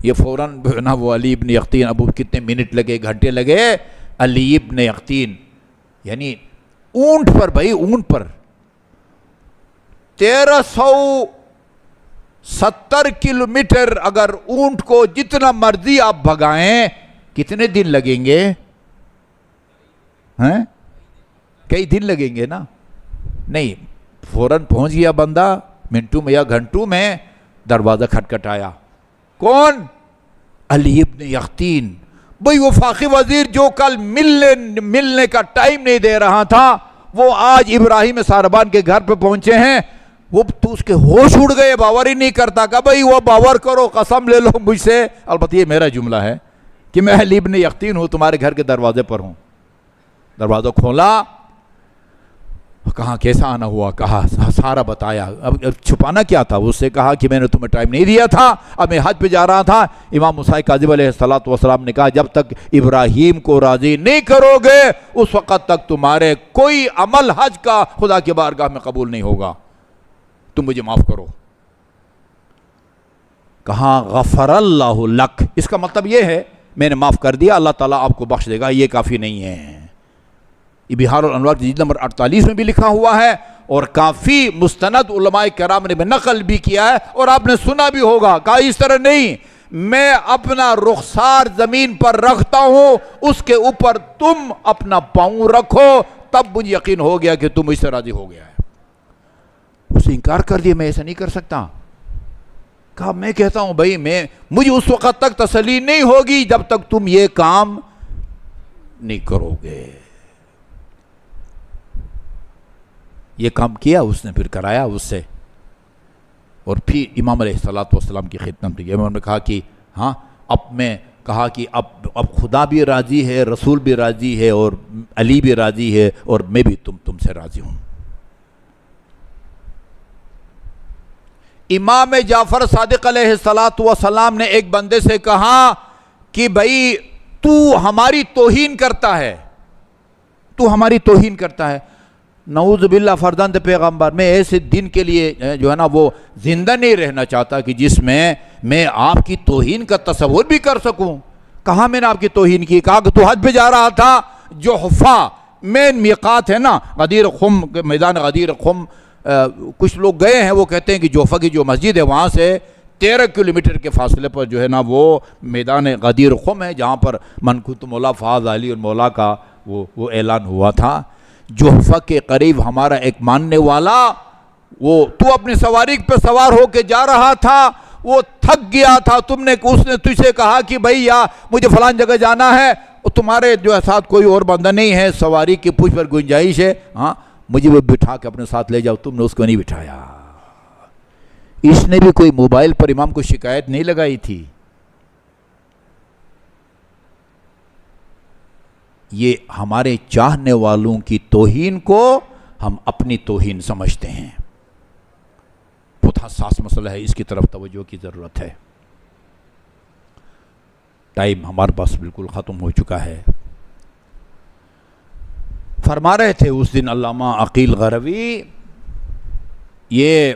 یہ فوراً نا وہ علی بن یقطین، ابو کتنے منٹ لگے، گھنٹے لگے، علی بن یقطین یعنی اونٹ پر، بھائی اونٹ پر 1370 کلومیٹر اگر اونٹ کو جتنا مرضی آپ بھگائیں کتنے دن لگیں گے؟ کئی دن لگیں گے نا. نہیں، فوراً پہنچ گیا بندہ، منٹوں میں یا گھنٹوں میں دروازہ کھٹکھٹایا. کون؟ علی بن یقطین. بھئی وہ فاقی وزیر جو کل ملنے کا ٹائم نہیں دے رہا تھا، وہ آج ابراہیم ساربان کے گھر پہ پہنچے ہیں. وہ تو اس کے ہوش اڑ گئے، باور ہی نہیں کرتا. کہ بھئی وہ باور کرو، قسم لے لو مجھ سے، البتہ یہ میرا جملہ ہے کہ میں علی بن یقطین ہوں، تمہارے گھر کے دروازے پر ہوں. دروازہ کھولا، کہا کیسا آنا ہوا، کہا سارا بتایا. اب چھپانا کیا تھا؟ اس سے کہا کہ میں نے تمہیں ٹائم نہیں دیا تھا، اب میں حج پہ جا رہا تھا. امام موسیٰ کاظم علیہ السلام نے کہا جب تک ابراہیم کو راضی نہیں کرو گے اس وقت تک تمہارے کوئی عمل حج کا خدا کی بارگاہ میں قبول نہیں ہوگا، تم مجھے معاف کرو. کہا غفر اللہ لک، اس کا مطلب یہ ہے میں نے معاف کر دیا، اللہ تعالیٰ آپ کو بخش دے گا. یہ کافی نہیں ہے. یہ بہار الانوار جلد نمبر 48 میں بھی لکھا ہوا ہے، اور کافی مستند علماء کرام نے نقل بھی کیا ہے، اور آپ نے سنا بھی ہوگا. کہا اس طرح نہیں، میں اپنا رخسار زمین پر رکھتا ہوں، اس کے اوپر تم اپنا پاؤں رکھو، تب مجھے یقین ہو گیا کہ تم مجھ سے راضی ہو گیا ہے. اسے انکار کر دیا، میں ایسا نہیں کر سکتا. کہا میں کہتا ہوں بھائی مجھے اس وقت تک تسلی نہیں ہوگی جب تک تم یہ کام نہیں کرو گے. یہ کام کیا اس نے، پھر کرایا اس سے، اور پھر امام علیہ السلام کی خدمت کی. امام نے کہا کہ اب میں کہا کہ اب خدا بھی راضی ہے، رسول بھی راضی ہے، اور علی بھی راضی ہے، اور میں بھی تم سے راضی ہوں. امام جعفر صادق علیہ السلام نے ایک بندے سے کہا کہ بھائی تو ہماری توہین کرتا ہے، تو ہماری توہین کرتا ہے. نعوذ باللہ فرزند پیغمبر، میں ایسے دن کے لیے جو ہے نا وہ زندہ نہیں رہنا چاہتا کہ جس میں میں آپ کی توہین کا تصور بھی کر سکوں. کہاں میں نے آپ کی توہین کی؟ کہا کہ تو حج پہ جا رہا تھا، جحفہ مین میقات ہے نا، غدیر خم، میدان غدیر خم. کچھ لوگ گئے ہیں، وہ کہتے ہیں کہ جحفہ کی جو مسجد ہے وہاں سے 13 کلومیٹر کے فاصلے پر جو ہے نا وہ میدان غدیر خم ہے، جہاں پر منقوط مولا فاض علی المولا کا وہ اعلان ہوا تھا. جحفہ کے قریب ہمارا ایک ماننے والا، وہ تو اپنی سواری پہ سوار ہو کے جا رہا تھا، وہ تھک گیا تھا، اس نے تجھ سے کہا کہ بھائی یا مجھے فلان جگہ جانا ہے، اور تمہارے جو ہے ساتھ کوئی اور بندہ نہیں ہے، سواری کی پوچھ پر گنجائش ہے، ہاں مجھے وہ بٹھا کے اپنے ساتھ لے جاؤ، تم نے اس کو نہیں بٹھایا۔ اس نے بھی کوئی موبائل پر امام کو شکایت نہیں لگائی تھی۔ یہ ہمارے چاہنے والوں کی توہین کو ہم اپنی توہین سمجھتے ہیں۔ بہت حساس مسئلہ ہے، اس کی طرف توجہ کی ضرورت ہے۔ ٹائم ہمارے پاس بالکل ختم ہو چکا ہے۔ فرما رہے تھے اس دن علامہ عقیل غروی، یہ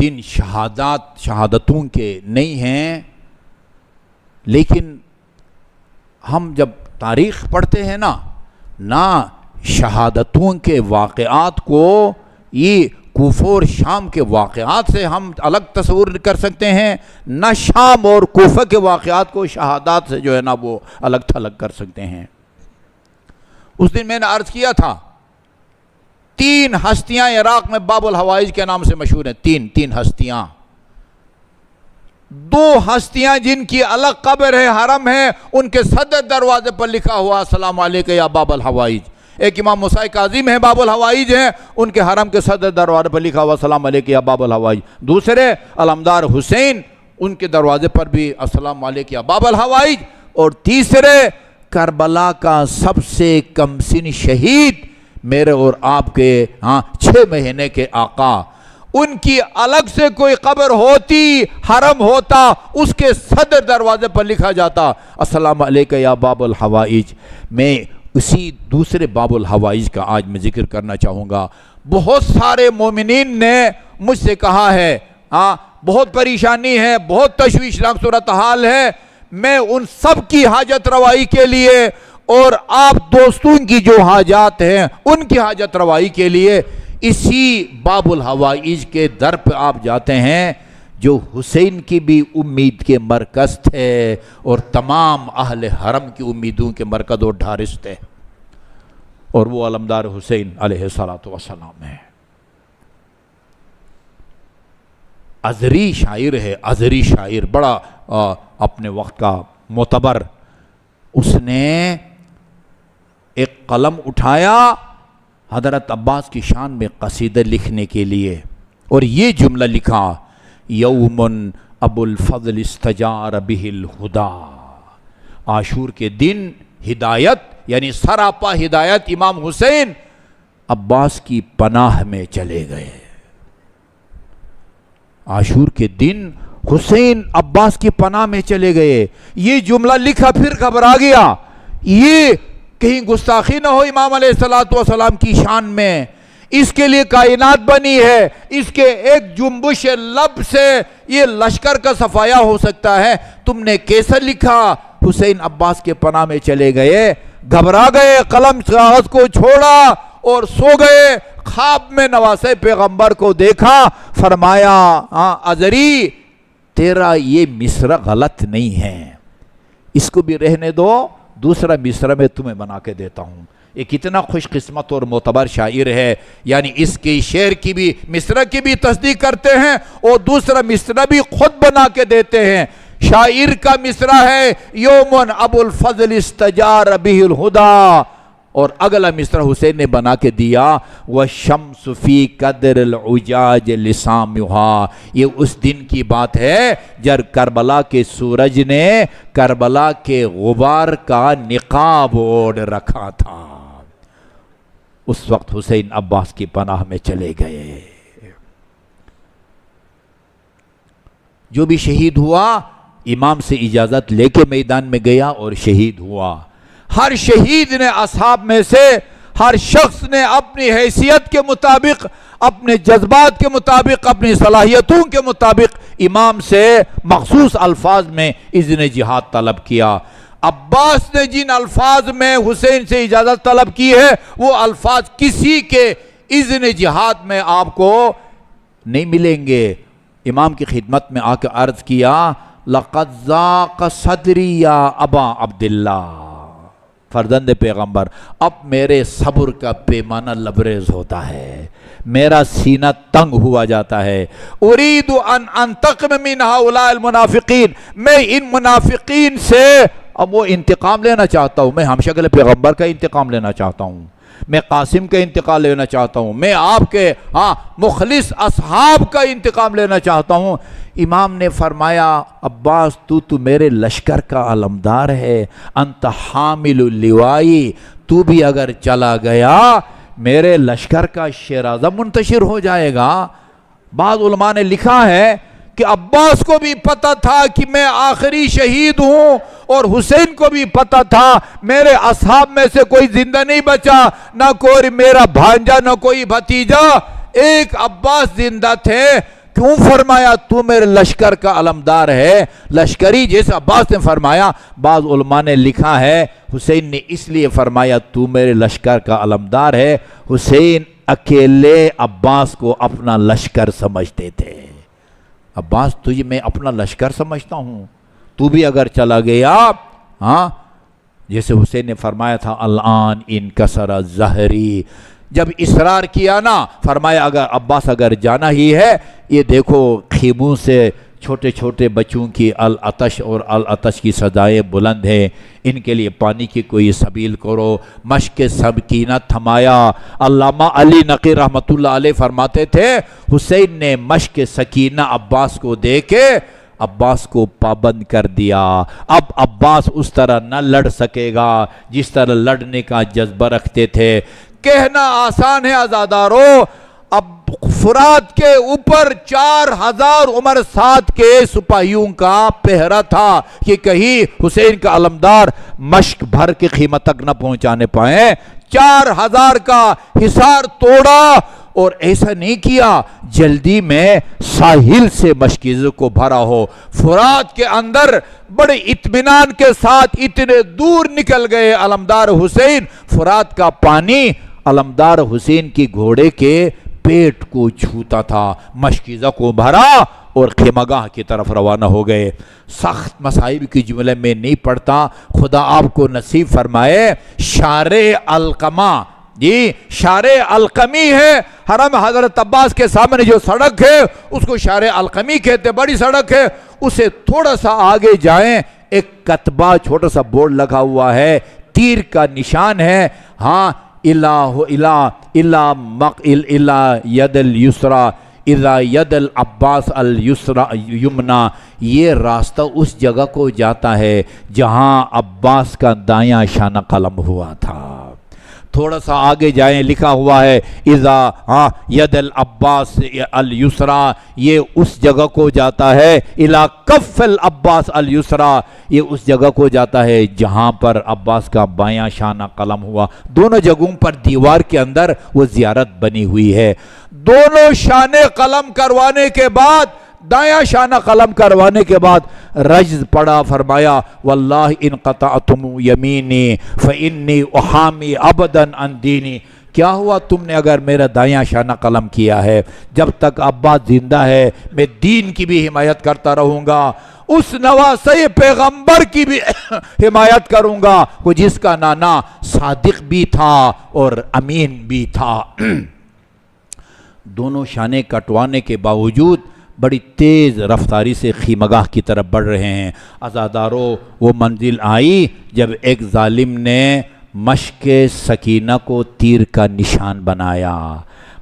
دن شہادتوں کے نہیں ہیں، لیکن ہم جب تاریخ پڑھتے ہیں نہ شہادتوں کے واقعات کو یہ کوفہ اور شام کے واقعات سے ہم الگ تصور کر سکتے ہیں، نہ شام اور کوفہ کے واقعات کو شہادات سے جو ہے نا وہ الگ تھلگ کر سکتے ہیں۔ اس دن میں نے عرض کیا تھا 3 ہستیاں عراق میں باب الحوائج کے نام سے مشہور ہیں، تین ہستیاں، 2 ہستیاں جن کی الگ قبر ہے، حرم ہے، ان کے صدر دروازے پر لکھا ہوا السلام علیکم یا باب الحوائج۔ ایک امام موسیٰ کاظم ہیں، باب الحوائج ہیں، ان کے حرم کے صدر دروازے پر لکھا ہوا السلام علیکم یا باب الحوائج۔ دوسرے علمدار حسین، ان کے دروازے پر بھی السلام علیکم یا باب الحوائج۔ اور تیسرے کربلا کا سب سے کم سن شہید، میرے اور آپ کے 6 مہینے کے آقا، ان کی الگ سے کوئی قبر ہوتی، حرم ہوتا، اس کے صدر دروازے پر لکھا جاتا السلام علیکم یا باب الحوائج۔ میں اسی دوسرے باب الحوائج کا آج میں ذکر کرنا چاہوں گا۔ بہت سارے مومنین نے مجھ سے کہا ہے بہت پریشانی ہے، بہت تشویشناک صورتحال ہے، میں ان سب کی حاجت روائی کے لیے اور آپ دوستوں کی جو حاجات ہیں ان کی حاجت روائی کے لیے اسی باب الحوائج کے در پہ آپ جاتے ہیں، جو حسین کی بھی امید کے مرکز تھے اور تمام اہل حرم کی امیدوں کے مرکز اور ڈھارس تھے، اور وہ علمدار حسین علیہ السلام ہے۔ ازری شاعر ہے، ازری شاعر، بڑا اپنے وقت کا معتبر، اس نے ایک قلم اٹھایا حضرت عباس کی شان میں قصیدہ لکھنے کے لیے، اور یہ جملہ لکھا یوم ابو الفضل استجار بہ الہدا، عاشور کے دن ہدایت یعنی سراپا ہدایت امام حسین عباس کی پناہ میں چلے گئے۔ عاشور کے دن حسین عباس کی پناہ میں چلے گئے، یہ جملہ لکھا، پھر گھبرا گیا، یہ کہیں گستاخی نہ ہو امام علیہ السلام کی شان میں، اس کے لیے کائنات بنی ہے، اس کے ایک جنبش لب سے یہ لشکر کا صفایا ہو سکتا ہے، تم نے کیسا لکھا؟ حسین عباس کے پناہ میں چلے گئے، گھبرا گئے، قلم کاغذ کو چھوڑا اور سو گئے۔ خواب میں نواسے پیغمبر کو دیکھا، فرمایا ازری تیرا یہ مصرع غلط نہیں ہے، اس کو بھی رہنے دو، دوسرا مصرع میں تمہیں بنا کے دیتا ہوں۔ یہ کتنا خوش قسمت اور معتبر شاعر ہے، یعنی اس کی شعر کی بھی مصرع کی بھی تصدیق کرتے ہیں اور دوسرا مصرع بھی خود بنا کے دیتے ہیں۔ شاعر کا مصرع ہے یومن ابو الفضل استجار بہ الہدا، اور اگلا مصرع حسین نے بنا کے دیا وَالشَّمْسُ فِي قَدْرِ الْعُجَاجِ لِسَامُهَا، یہ اس دن کی بات ہے جب کربلا کے سورج نے کربلا کے غبار کا نقاب اوڑھ رکھا تھا، اس وقت حسین عباس کی پناہ میں چلے گئے۔ جو بھی شہید ہوا امام سے اجازت لے کے میدان میں گیا اور شہید ہوا۔ ہر شہید نے اصحاب میں سے ہر شخص نے اپنی حیثیت کے مطابق، اپنے جذبات کے مطابق، اپنی صلاحیتوں کے مطابق امام سے مخصوص الفاظ میں اذن جہاد طلب کیا۔ عباس نے جن الفاظ میں حسین سے اجازت طلب کی ہے وہ الفاظ کسی کے اذن جہاد میں آپ کو نہیں ملیں گے۔ امام کی خدمت میں آ کے عرض کیا لقد ضاق صدری یا ابا عبداللہ، فرزند پیغمبر اب میرے صبر کا پیمانہ لبریز ہوتا ہے، میرا سینہ تنگ ہوا جاتا ہے. اريد ان انتقم من هؤلاء المنافقین، میں ان منافقین سے اب وہ انتقام لینا چاہتا ہوں. میں ہمشکل پیغمبر کا انتقام لینا چاہتا ہوں، میں قاسم کا انتقام لینا چاہتا ہوں، میں آپ کے مخلص اصحاب کا انتقام لینا چاہتا ہوں. امام نے فرمایا عباس تو میرے لشکر کا علمدار ہے، انت حامل اللوائی، تو بھی اگر چلا گیا میرے لشکر کا شیرازہ منتشر ہو جائے گا. بعض علماء نے لکھا ہے کہ عباس کو بھی پتہ تھا کہ میں آخری شہید ہوں، اور حسین کو بھی پتہ تھا میرے اصحاب میں سے کوئی زندہ نہیں بچا، نہ کوئی میرا بھانجا نہ کوئی بھتیجا، ایک عباس زندہ تھے. کیوں فرمایا تو میرے لشکر کا علمدار ہے؟ لشکری جیسے عباس نے فرمایا. بعض علماء نے لکھا ہے حسین نے اس لیے فرمایا تو میرے لشکر کا علمدار ہے، حسین اکیلے عباس کو اپنا لشکر سمجھتے تھے. عباس تجھے میں اپنا لشکر سمجھتا ہوں، تو بھی اگر چلا گیا جیسے حسین نے فرمایا تھا الان انکسر ظہری، جب اصرار کیا نا فرمایا اگر عباس اگر جانا ہی ہے، یہ دیکھو خیموں سے چھوٹے چھوٹے بچوں کی العطش اور العطش کی صدائیں بلند ہیں، ان کے لیے پانی کی کوئی سبیل کرو. مشق سکینہ تھمایا. علامہ علی نقی رحمۃ اللہ علیہ فرماتے تھے حسین نے مشق سکینہ عباس کو دے کے عباس کو پابند کر دیا. اب عباس اس طرح نہ لڑ سکے گا جس طرح لڑنے کا جذبہ رکھتے تھے. کہنا آسان ہے عزادارو، اب فرات کے اوپر 4000 عمر سعد کے سپاہیوں کا پہرا تھا کہ کہیں حسین کا علمدار مشق بھر کے خیمہ تک نہ پہنچانے پائیں. 4000 کا حصار توڑا، اور ایسا نہیں کیا جلدی میں ساحل سے مشکیزوں کو بھرا ہو. فرات کے اندر بڑے اطمینان کے ساتھ اتنے دور نکل گئے علمدار حسین. فرات کا پانی علمدار حسین کی گھوڑے کے پیٹ کو چھوتا تھا. مشکیزہ کو بھرا اور خیمگاہ کی طرف روانہ ہو گئے. سخت مصائب کی جملے میں نہیں پڑتا، خدا آپ کو نصیب فرمائے. شارع القمہ، جی شارع القمی ہے حرم حضرت عباس کے سامنے جو سڑک ہے اس کو شارع القمی کہتے، بڑی سڑک ہے. اسے تھوڑا سا آگے جائیں ایک کتبہ چھوٹا سا بورڈ لگا ہوا ہے، تیر کا نشان ہے. الہ ید الیسرا اذا ید العباس الیسرا یمنا. یہ راستہ اس جگہ کو جاتا ہے جہاں عباس کا دایاں شانہ قلم ہوا تھا. تھوڑا سا آگے جائیں لکھا ہوا ہے اذا ید العباس الیسرا، یہ اس جگہ کو جاتا ہے. الی کف العباس الیسرا، یہ اس جگہ کو جاتا ہے جہاں پر عباس کا بایاں شانہ قلم ہوا. دونوں جگہوں پر دیوار کے اندر وہ زیارت بنی ہوئی ہے. دونوں شانے قلم کروانے کے بعد، دایاں شانہ قلم کروانے کے بعد رجز پڑا. فرمایا واللہ ان قطعتم یمینی فانی احامی ابدا عن دینی. کیا ہوا تم نے اگر میرا دایاں شانہ قلم کیا ہے؟ جب تک عباس زندہ ہے میں دین کی بھی حمایت کرتا رہوں گا، اس نواسے پیغمبر کی بھی حمایت کروں گا وہ جس کا نانا صادق بھی تھا اور امین بھی تھا. دونوں شانے کٹوانے کے باوجود بڑی تیز رفتاری سے خیمگاہ کی طرف بڑھ رہے ہیں. عزادارو وہ منزل آئی جب ایک ظالم نے مشق سکینہ کو تیر کا نشان بنایا.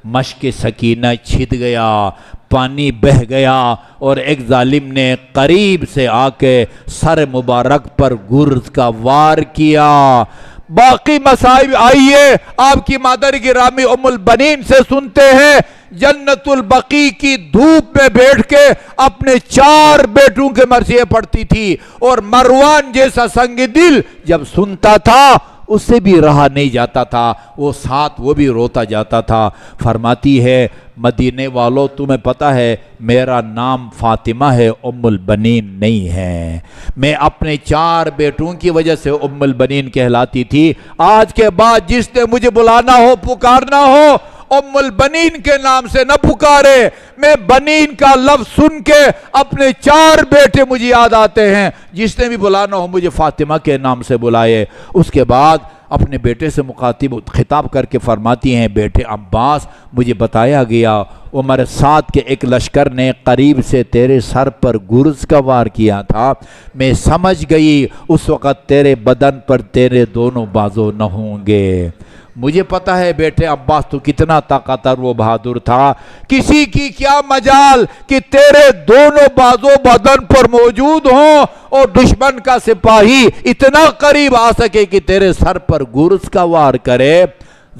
مشق سکینہ چھد گیا، پانی بہہ گیا، اور ایک ظالم نے قریب سے آ کے سر مبارک پر گرز کا وار کیا. باقی مصائب آئیے آپ کی مادر گرامی ام البنین سے سنتے ہیں. جنت البقیع کی دھوپ میں بیٹھ کے اپنے 4 بیٹوں کے مرثیے پڑھتی تھی، اور مروان جیسا سنگ دل جب سنتا تھا اس سے بھی رہا نہیں جاتا تھا، وہ ساتھ وہ بھی روتا جاتا تھا. فرماتی ہے مدینے والوں تمہیں پتہ ہے میرا نام فاطمہ ہے، ام البنین نہیں ہے. میں اپنے 4 بیٹوں کی وجہ سے ام البنین کہلاتی تھی. آج کے بعد جس نے مجھے بلانا ہو پکارنا ہو ام البنین کے نام سے نہ پکارے۔ میں بنین کا لفظ سن کے اپنے 4 بیٹے مجھے یاد آتے ہیں، جس نے بھی بلانا ہو مجھے فاطمہ کے نام سے بلائے۔ اس کے بعد اپنے بیٹے سے مخاطب خطاب کر کے فرماتی ہیں، بیٹے عباس، مجھے بتایا گیا عمر سعد کے ایک لشکر نے قریب سے تیرے سر پر گرز کا وار کیا تھا، میں سمجھ گئی اس وقت تیرے بدن پر تیرے دونوں بازو نہ ہوں گے۔ مجھے پتا ہے بیٹے عباس تو کتنا طاقتور و بہادر تھا، کسی کی کیا مجال کہ تیرے دونوں بازو بدن پر موجود ہوں اور دشمن کا سپاہی اتنا قریب آ سکے کہ تیرے سر پر گرز کا وار کرے۔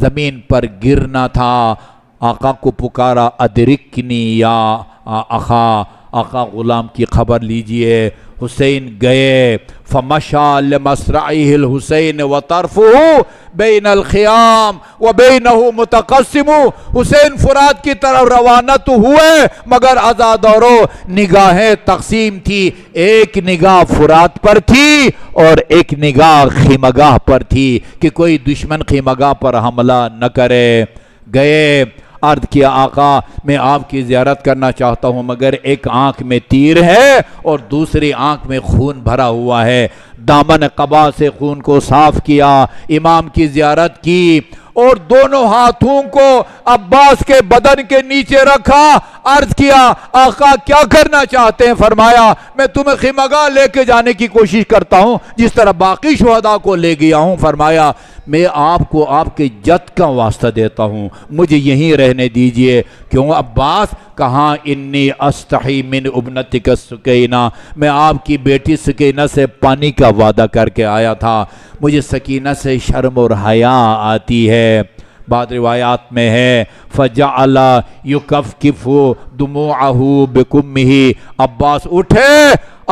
زمین پر گرنا تھا، آقا کو پکارا، ادرکنی یا آقا، آقا غلام کی خبر لیجئے۔ حسین گئے، فمشا لمسرعه الحسین وطرفه بین الخیام وبینہ متقسم۔ حسین فرات کی طرف روانہ تو ہوئے مگر عزادارو نگاہیں تقسیم تھی، ایک نگاہ فرات پر تھی اور ایک نگاہ خیمگاہ پر تھی کہ کوئی دشمن خیمگاہ پر حملہ نہ کرے۔ گئے، عرض کیا آقا میں آپ کی زیارت کرنا چاہتا ہوں مگر ایک آنکھ میں تیر ہے اور دوسری آنکھ میں خون بھرا ہوا ہے۔ دامن قبا سے خون کو صاف کیا، امام کی زیارت کی اور دونوں ہاتھوں کو عباس کے بدن کے نیچے رکھا۔ عرض کیا آقا کیا کرنا چاہتے ہیں؟ فرمایا میں تمہیں خیمگاہ لے کے جانے کی کوشش کرتا ہوں جس طرح باقی شہداء کو لے گیا ہوں۔ فرمایا میں آپ کو آپ کے جد کا واسطہ دیتا ہوں، مجھے یہیں رہنے دیجئے۔ کیوں عباس؟ کہاں انی استحی من ابنتک سکینہ، میں آپ کی بیٹی سکینہ سے پانی کا وعدہ کر کے آیا تھا، مجھے سکینہ سے شرم اور حیا آتی ہے۔ بعض روایات میں ہے فجعل یکفکف دموعہ بکمہ، عباس اٹھے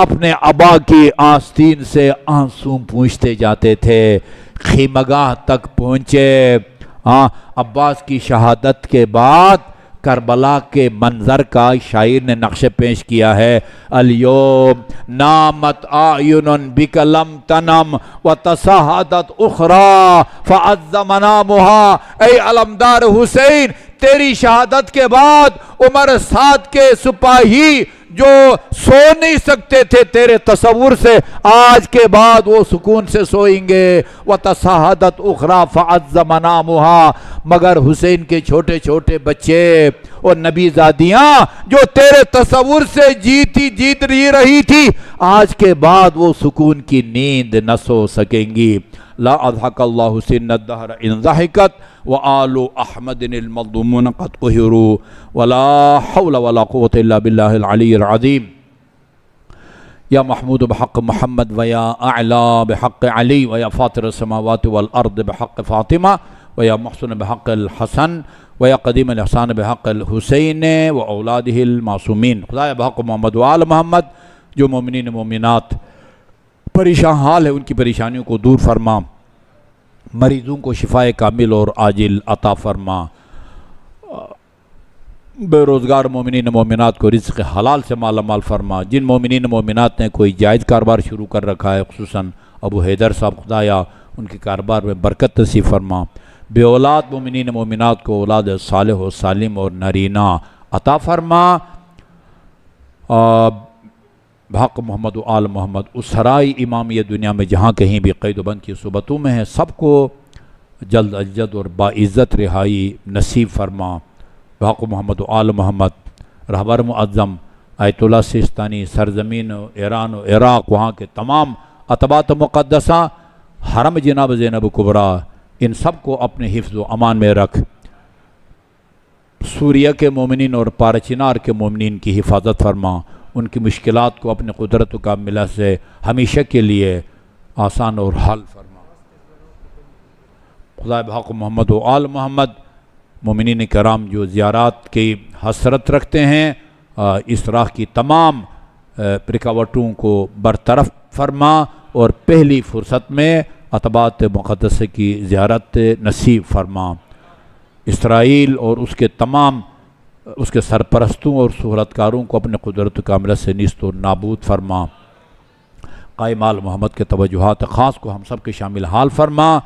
اپنے ابا کی آستین سے آنسو پوچھتے جاتے تھے، خیمگاہ تک پہنچے۔ عباس کی شہادت کے بعد کربلا کے منظر کا شاعر نے نقش پیش کیا ہے، الیوم نامت اعین بک لم تنم وتصاہدت اخری فعز منامها۔ اے علمدار حسین، تیری شہادت کے بعد عمر سعد کے سپاہی جو سو نہیں سکتے تھے تیرے تصور سے، آج کے بعد وہ سکون سے سوئیں گے۔ وتصاہدت اخری فعز منامها، مگر حسین کے چھوٹے چھوٹے بچے اور نبی زادیاں جو تیرے تصور سے جیت رہی تھی، آج کے بعد وہ سکون کی نیند نہ سو سکیں گی۔ لا اضحک اللہ سن الدہر ان ضحکت وآل احمد المظلومون قد قہروا ولا حول ولا قوة الا باللہ العلی العظیم۔ یا محمود بحق محمد ویا اعلا بحق علی ویا فاطر السماوات والارض بحق فاطمہ ویا محسن بحق الحسن ویا قدیم الاحسان بحق الحسین و اولادہ المعصومین۔ خدایا بحق محمد و آل محمد جو مومنین مومنات پریشان حال ہے ان کی پریشانیوں کو دور فرما، مریضوں کو شفائے کامل اور عاجل عطا فرما، بے روزگار مومنین مومنات کو رزق حلال سے مالا مال فرما، جن مومنین مومنات نے کوئی جائز کاروبار شروع کر رکھا ہے خصوصاً ابو حیدر صاحب، خدایا ان کے کاروبار میں برکت نصیب فرما، بے اولاد مومنین مومنات کو اولاد صالح و سالم اور نرینہ عطا فرما۔ بحق محمد و آل محمد اسرائی امامیہ دنیا میں جہاں کہیں بھی قید و بند کی صحبتوں میں ہیں سب کو جلد از جلد اور باعزت رہائی نصیب فرما۔ بحق محمد و آل محمد رہبر معظم آیت اللہ سیستانی سرزمین ایران و عراق، وہاں کے تمام اتباط مقدسہ، حرم جناب زینب کبریٰ، ان سب کو اپنے حفظ و امان میں رکھ۔ سوریہ کے مومنین اور پارچینار کے مومنین کی حفاظت فرما، ان کی مشکلات کو اپنے قدرت و کاملہ سے ہمیشہ کے لیے آسان اور حل فرما۔ خدا بحق محمد و آل محمد مومنین کرام جو زیارات کی حسرت رکھتے ہیں، اس راہ کی تمام رکاوٹوں کو برطرف فرما اور پہلی فرصت میں اتباط مقدسہ کی زیارت نصیب فرما۔ اسرائیل اور اس کے تمام اس کے سرپرستوں اور سہولتکاروں کو اپنے قدرت کاملہ سے نیست و نابود فرما۔ قائم آل محمد کے توجہات خاص کو ہم سب کے شامل حال فرما۔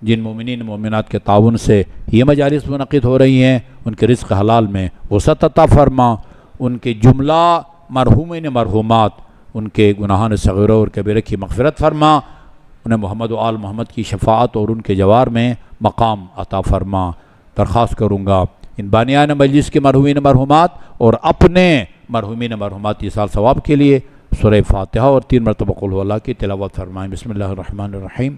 جن مومنین مومنات کے تعاون سے یہ مجالس منعقد ہو رہی ہیں ان کے رزق حلال میں وسعت عطا فرما، ان کے جملہ مرحومین مرحومات ان کے گناہان صغیرہ اور کبیرہ کی مغفرت فرما، انہیں محمد و آل محمد کی شفاعت اور ان کے جوار میں مقام عطا فرما۔ درخواست کروں گا ان بانیان مجلس کے مرحومین مرحومات اور اپنے مرحومین مرحومات ایصال ثواب کے لیے سورہ فاتحہ اور 3 مرتبہ قل هو اللہ کی تلاوت فرمائیں۔ بسم اللہ الرحمن الرحیم،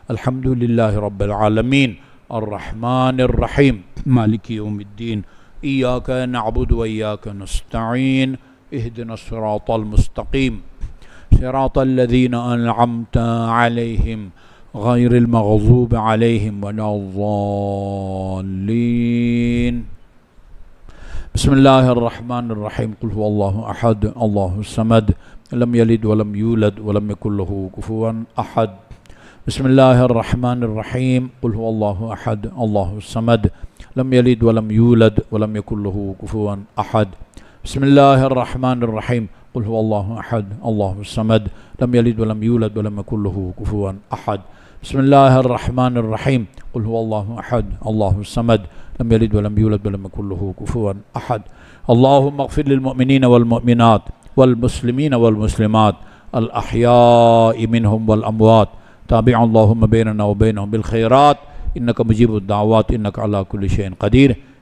الحمد للہ رب العالمین الرحمن الرحیم مالک یوم الدین، ایاک نعبد و ایاک نستعین، اہدنا الصراط المستقیم صراط الذین انعمت علیہم غیر المغضوب علیہم ولا الضالین۔ بسم اللہ الرحمن الرحیم، قل هو اللہ احد اللہ الصمد لم یلد ولم یولد ولم یکن له کفوا احد۔ بسم اللہ الرحمن الرحیم، قل هو اللہ احد اللہ الصمد لم یلد ولم یولد ولم یکن له کفوا احد۔ بسم اللہ الرحمن الرحیم، قل هو اللہ احد اللہ الصمد لم یلد ولم یولد ولم یکن له کفوا احد۔ بسم اللہ الرحمن الرحیم، قل هو اللہ احد اللہ الصمد لم یلد ولم یولد ولم یکن له کفوا احد۔ اللہم اغفر للمؤمنین والمؤمنات والمسلمین والمسلمات الاحیاء منهم والاموات، تابع اللہم بیننا وبینہم بالخیرات، انک مجیب الدعوات، انک علی کل شیء قدیر۔